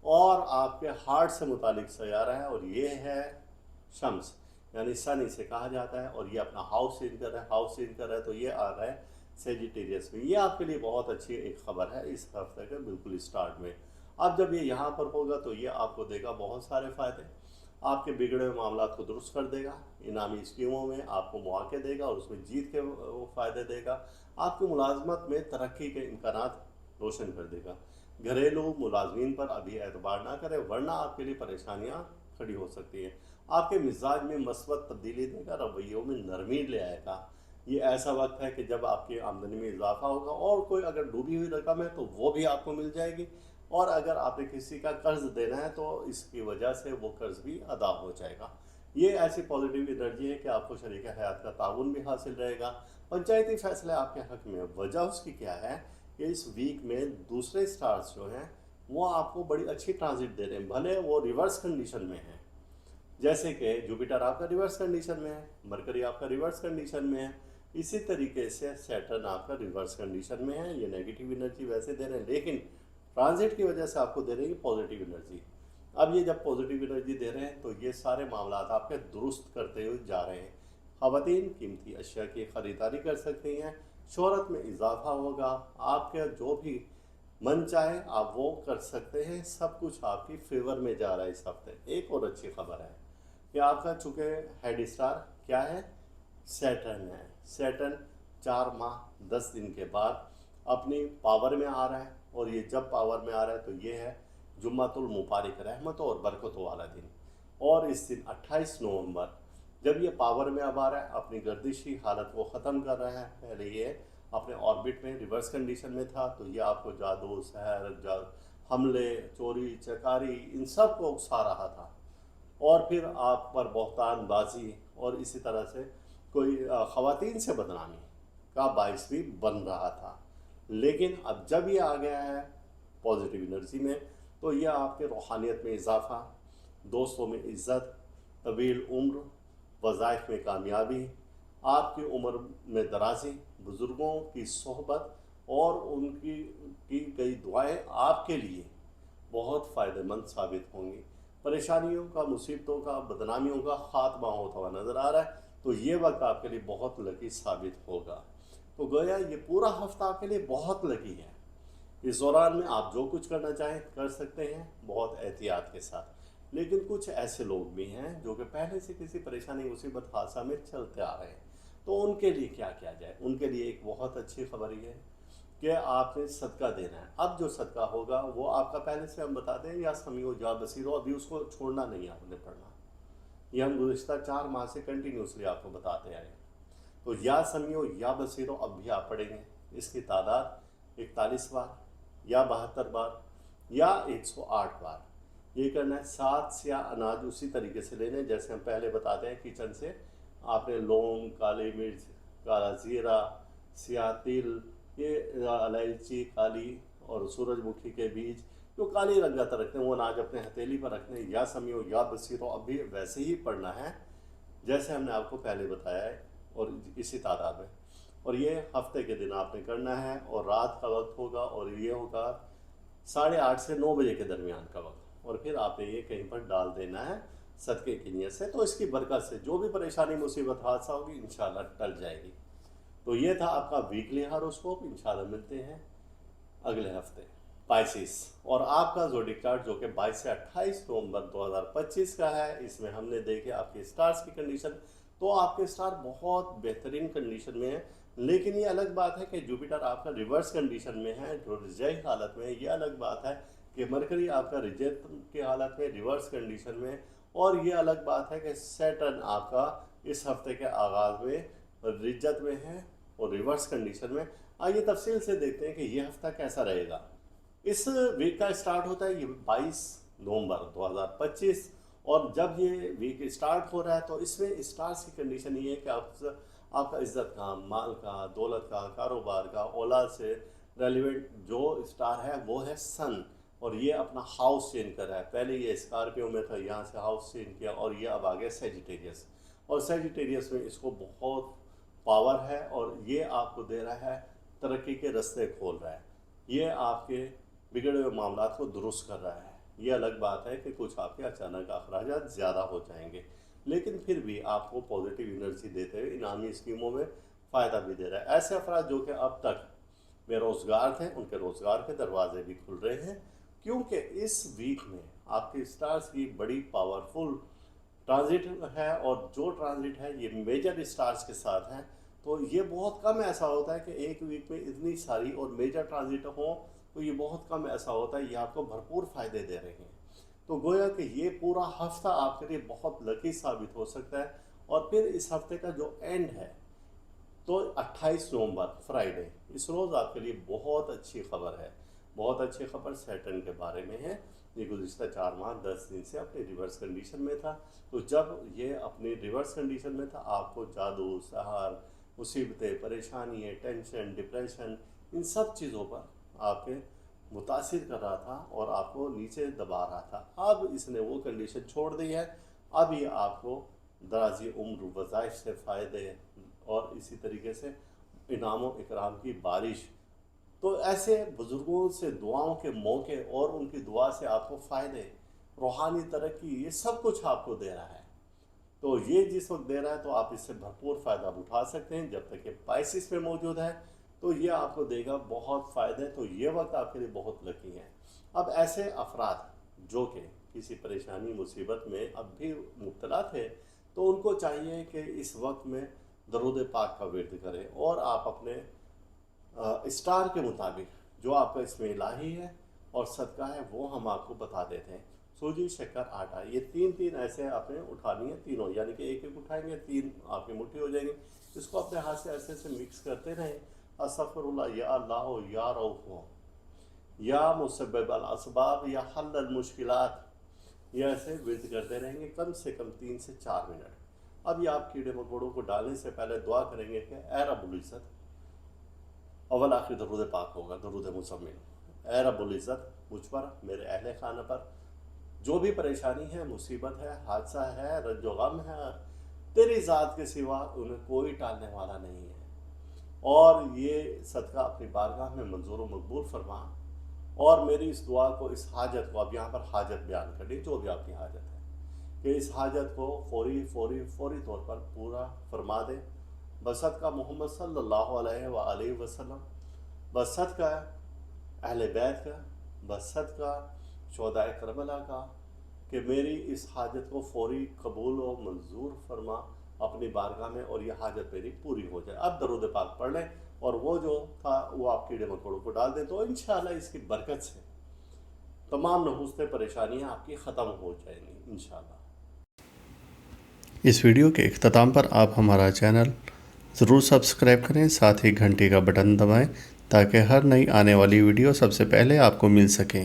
और आपके हार्ट से मुतालिक सैयारा है, और ये है शम्स, यानी सन इसे कहा जाता है। और ये अपना हाउस चेंज कर रहा है, हाउस चेंज कर रहा है, तो ये आ रहा है सेजिटेरियस में। ये आपके लिए बहुत अच्छी एक खबर है इस हफ्ते के बिल्कुल स्टार्ट में। अब जब ये यहाँ पर होगा तो ये आपको देगा बहुत सारे फ़ायदे। आपके बिगड़े हुए मामला को दुरुस्त कर देगा, इनामी स्कीमों में आपको मौके देगा और उसमें जीत के वो फ़ायदे देगा। आपकी मुलाजमत में तरक्की के इम्कानात रोशन कर देगा। घरेलू मुलाजमीन पर अभी एतबार ना करें, वरना आपके लिए परेशानियाँ खड़ी हो सकती हैं। आपके मिजाज में मस्बत तब्दीली देगा, रवैयों में नरमी ले आएगा। ये ऐसा वक्त है कि जब आपकी आमदनी में इजाफा होगा, और कोई अगर डूबी हुई रकम है तो वो भी आपको मिल जाएगी, और अगर आपने किसी का कर्ज देना है तो इसकी वजह से वो कर्ज भी अदा हो जाएगा। ये ऐसी पॉजिटिव एनर्जी है कि आपको शरीक हयात का ताउन भी हासिल रहेगा। पंचायती फैसले आपके हक में। वजह उसकी क्या है कि इस वीक में दूसरे स्टार्स जो हैं वो आपको बड़ी अच्छी ट्रांजिट दे रहे हैं, भले वो रिवर्स कंडीशन में है। जैसे कि जुपिटर आपका रिवर्स कंडीशन में है, मरकरी आपका रिवर्स कंडीशन में है, इसी तरीके से सैटर्न आपका रिवर्स कंडीशन में है। ये नेगेटिव एनर्जी वैसे दे रहे हैं, लेकिन ट्रांजिट की वजह से आपको दे रहे हैं पॉजिटिव एनर्जी। अब ये जब पॉजिटिव एनर्जी दे रहे हैं तो ये सारे मामला आपके दुरुस्त करते हुए जा रहे हैं। ख़वातीन कीमती अशिया की ख़रीदारी कर सकती हैं, शोहरत में इजाफा होगा, आपके जो भी मन चाहे आप वो कर सकते हैं। सब कुछ आपकी फेवर में जा रहा है इस हफ्ते। एक और अच्छी खबर है कि आपका चूँकि हेड स्टार क्या है, सैटर्न है। सैटर्न 4 माह 10 दिन के बाद अपनी पावर में आ रहा है, और ये जब पावर में आ रहा है तो ये है जुम्मतुल मुबारक, रहमतों और बरकतों वाला दिन। और इस दिन 28 नवंबर जब ये पावर में अब आ रहा है, अपनी गर्दिशी हालत को ख़त्म कर रहा है। पहले ये अपने ऑर्बिट में रिवर्स कंडीशन में था, तो ये आपको जादू, सहर, हमले, चोरी चकारी, इन सब को उकसा रहा था। और फिर आप पर बहतानबाजी और इसी तरह से कोई ख़वातीन से बदनामी का बायस भी बन रहा था। लेकिन अब जब ये आ गया है पॉजिटिव एनर्जी में, तो ये आपके रूहानियत में इजाफा, दोस्तों में इज़्ज़त, तवील उम्र, वज़ाइफ में कामयाबी, आपकी उम्र में दराज़ी, बुज़ुर्गों की सोहबत और उनकी की गई दुआएं आपके लिए बहुत फ़ायदेमंद साबित होंगी। परेशानियों का, मुसीबतों का, बदनामियों का ख़ात्मा होता हुआ नज़र आ रहा है, तो ये वक्त आपके लिए बहुत लकी साबित होगा। तो गोया ये पूरा हफ्ता आपके लिए बहुत लकी है। इस दौरान में आप जो कुछ करना चाहें कर सकते हैं, बहुत एहतियात के साथ। लेकिन कुछ ऐसे लोग भी हैं जो कि पहले से किसी परेशानी, मुसीबत, हादसा में चलते आ रहे हैं, तो उनके लिए क्या किया जाए? उनके लिए एक बहुत अच्छी खबर ये है कि आपने सदका देना है। अब जो सदका होगा वो आपका, पहले से हम बताते हैं, या समीओ या बसीरो, अभी उसको छोड़ना नहीं है आपने पढ़ना। ये हम गुज़िश्ता 4 माह से कंटिन्यूसली आपको बताते आए हैं। तो या समीओ या बसीरो अब भी आप पढ़ेंगे। इसकी तादाद 41 बार या 72 बार या 108 बार ये करना है। 7 स्या अनाज उसी तरीके से लेने जैसे हम पहले बताते हैं किचन से। आपने लौंग, काली मिर्च, काला ज़ीरा, स्या तिल, ये इलायची काली और सूरजमुखी के बीज जो काली रंगत रखते हैं वो अनाज अपने हथेली पर रखने। या समीओ या बसीरो अब भी वैसे ही पढ़ना है जैसे हमने आपको पहले बताया है और इसी तादाद में। और ये हफ्ते के दिन आपने करना है और रात का वक्त होगा और ये होगा 8:30 से 9 बजे के दरमियान का वक्त। और फिर आपने ये कहीं पर डाल देना है सदक़े की नीयत से। तो इसकी बरकत से जो भी परेशानी, मुसीबत, हादसा होगी इंशाल्लाह टल जाएगी। तो ये था आपका वीकली हॉरोस्कोप। इंशाल्लाह मिलते हैं अगले हफ्ते। पाइसिस और आपका ज़ोडिक चार्ट जो कि 22 से 28 नवंबर 2025 का है, इसमें हमने देखे आपके स्टार्स की कंडीशन। तो आपके स्टार बहुत बेहतरीन कंडीशन में है। लेकिन ये अलग बात है कि जुपिटर आपका रिवर्स कंडीशन में है, जो रिजय हालत में है। ये अलग बात है कि मरकरी आपका रिजय की हालत में, रिवर्स कंडीशन में। और ये अलग बात है कि सैटर्न आपका इस हफ्ते के आगाज़ में रिज्जत में है और रिवर्स कंडीशन में। आइए तफसील से देखते हैं कि ये हफ्ता कैसा रहेगा। इस वीक का स्टार्ट होता है ये 22 नवंबर 2025। और जब ये वीक स्टार्ट हो रहा है तो इसमें स्टार्स की कंडीशन ये है कि आपका इज्जत का, माल का, दौलत का, कारोबार का, औलाद से रेलिवेंट जो स्टार है वो है सन। और ये अपना हाउस चेंज कर रहा है। पहले ये स्कॉर्पियो में था, यहाँ से हाउस चेंज किया और ये अब आ गया सेजिटेरियस। और सेजिटेरियस में इसको बहुत पावर है और ये आपको दे रहा है, तरक्की के रास्ते खोल रहा है। ये आपके बिगड़े हुए मामलात को दुरुस्त कर रहा है। ये अलग बात है कि कुछ आपके अचानक अखराजात ज़्यादा हो जाएंगे, लेकिन फिर भी आपको पॉजिटिव एनर्जी देते हुए इनामी स्कीमों में फ़ायदा भी दे रहा है। ऐसे अफराद जो कि अब तक बेरोज़गार थे, उनके रोज़गार के दरवाजे भी खुल रहे हैं, क्योंकि इस वीक में आपके स्टार्स की बड़ी पावरफुल ट्रांजिट है। और जो ट्रांजिट है ये मेजर स्टार्स के साथ है। तो ये बहुत कम ऐसा होता है कि एक वीक में इतनी सारी और मेजर ट्रांजिट हो, तो ये बहुत कम ऐसा होता है। ये आपको भरपूर फ़ायदे दे रहे हैं। तो गोया कि ये पूरा हफ्ता आपके लिए बहुत लकी साबित हो सकता है। और फिर इस हफ्ते का जो एंड है तो 28 नवंबर फ्राइडे, इस रोज़ आपके लिए बहुत अच्छी खबर है। बहुत अच्छी खबर सैटर्न के बारे में है। ये गुज़िश्ता 4 माह 10 दिन से अपनी रिवर्स कंडीशन में था। तो जब ये अपनी रिवर्स कंडीशन में था, आपको जादू, सहार, मुसीबतें, परेशानियाँ, टेंशन, डिप्रेशन, इन सब चीज़ों पर आपके मुतासिर कर रहा था और आपको नीचे दबा रहा था। अब इसने वो कंडीशन छोड़ दी है। अब ये आपको दराजी उम्र, वज़ाइफ से फ़ायदे और इसी तरीके से इनाम इकराम की बारिश। तो ऐसे बुज़ुर्गों से दुआओं के मौके और उनकी दुआ से आपको फ़ायदे, रूहानी तरक्की, ये सब कुछ आपको दे रहा है। तो ये जिस वक्त दे रहा है तो आप इससे भरपूर फ़ायदा उठा सकते हैं। जब तक ये पाइसिस में मौजूद है तो ये आपको देगा बहुत फ़ायदे। तो ये वक्त आपके लिए बहुत लकी है। अब ऐसे अफराद जो कि किसी परेशानी, मुसीबत में अब भी मुब्तला थे, तो उनको चाहिए कि इस वक्त में दरूद पाक का विर्द करें और आप अपने स्टार के मुताबिक जो आपका इसमें इलाही है और सदका है वो हम आपको बता देते हैं। सूजी, शक्कर, आटा, ये तीन ऐसे आपने उठानी है, तीनों, यानी कि एक उठाएंगे, 3 आपकी मुट्ठी हो जाएंगी। इसको अपने हाथ से ऐसे ऐसे मिक्स करते रहें। अस्तगफिरुल्लाह, या अल्लाह, या रऊफ़, या मुसब्बिब अल असबाब, या हल अल मुश्किलात, ये ऐसे विर्द करते रहेंगे कम से कम 3 से 4 मिनट। अब ये आप कीड़े मकोड़ों को डालने से पहले दुआ करेंगे कि ऐ रब्बुल इज़्ज़त, अव्वल आखिर दरूद पाक होगा, दरूद मुज़म्मिल। ऐ रब्बुल इज़्ज़त, मुझ पर, मेरे अहले खाना पर जो भी परेशानी है, मुसीबत है, हादसा है, रंजो गम है, तेरी ज़ात के सिवा उन्हें कोई टालने वाला नहीं है। और ये सदका अपनी बारगाह में मंजूर व मकबूल फरमा, और मेरी इस दुआ को, इस हाजत को, अब यहाँ पर हाजत बयान कर दी, जो भी आपकी हाजत है, कि इस हाजत को फौरी तौर पर पूरा फरमा दे, बसदका मोहम्मद सल्लल्लाहु अलैहि वसल्लम, बसदका अहले बैत का, बसदका शोहदाए करबला का, कि मेरी इस हाजत को फौरी कबूल व मंजूर फरमा अपनी बारगाह में, और यह हाजत मेरी पूरी हो जाए। अब दरूद पाक पढ़ लें और वो जो था वो आप कीड़े मकोड़ों को डाल दें, तो इंशाअल्लाह इसकी बरकत से तमाम नहुस्ते परेशानियां आपकी ख़त्म हो जाएंगी इंशाअल्लाह। इस वीडियो के इख्तिताम पर आप हमारा चैनल ज़रूर सब्सक्राइब करें, साथ ही घंटी का बटन दबाएं ताकि हर नई आने वाली वीडियो सबसे पहले आपको मिल सके।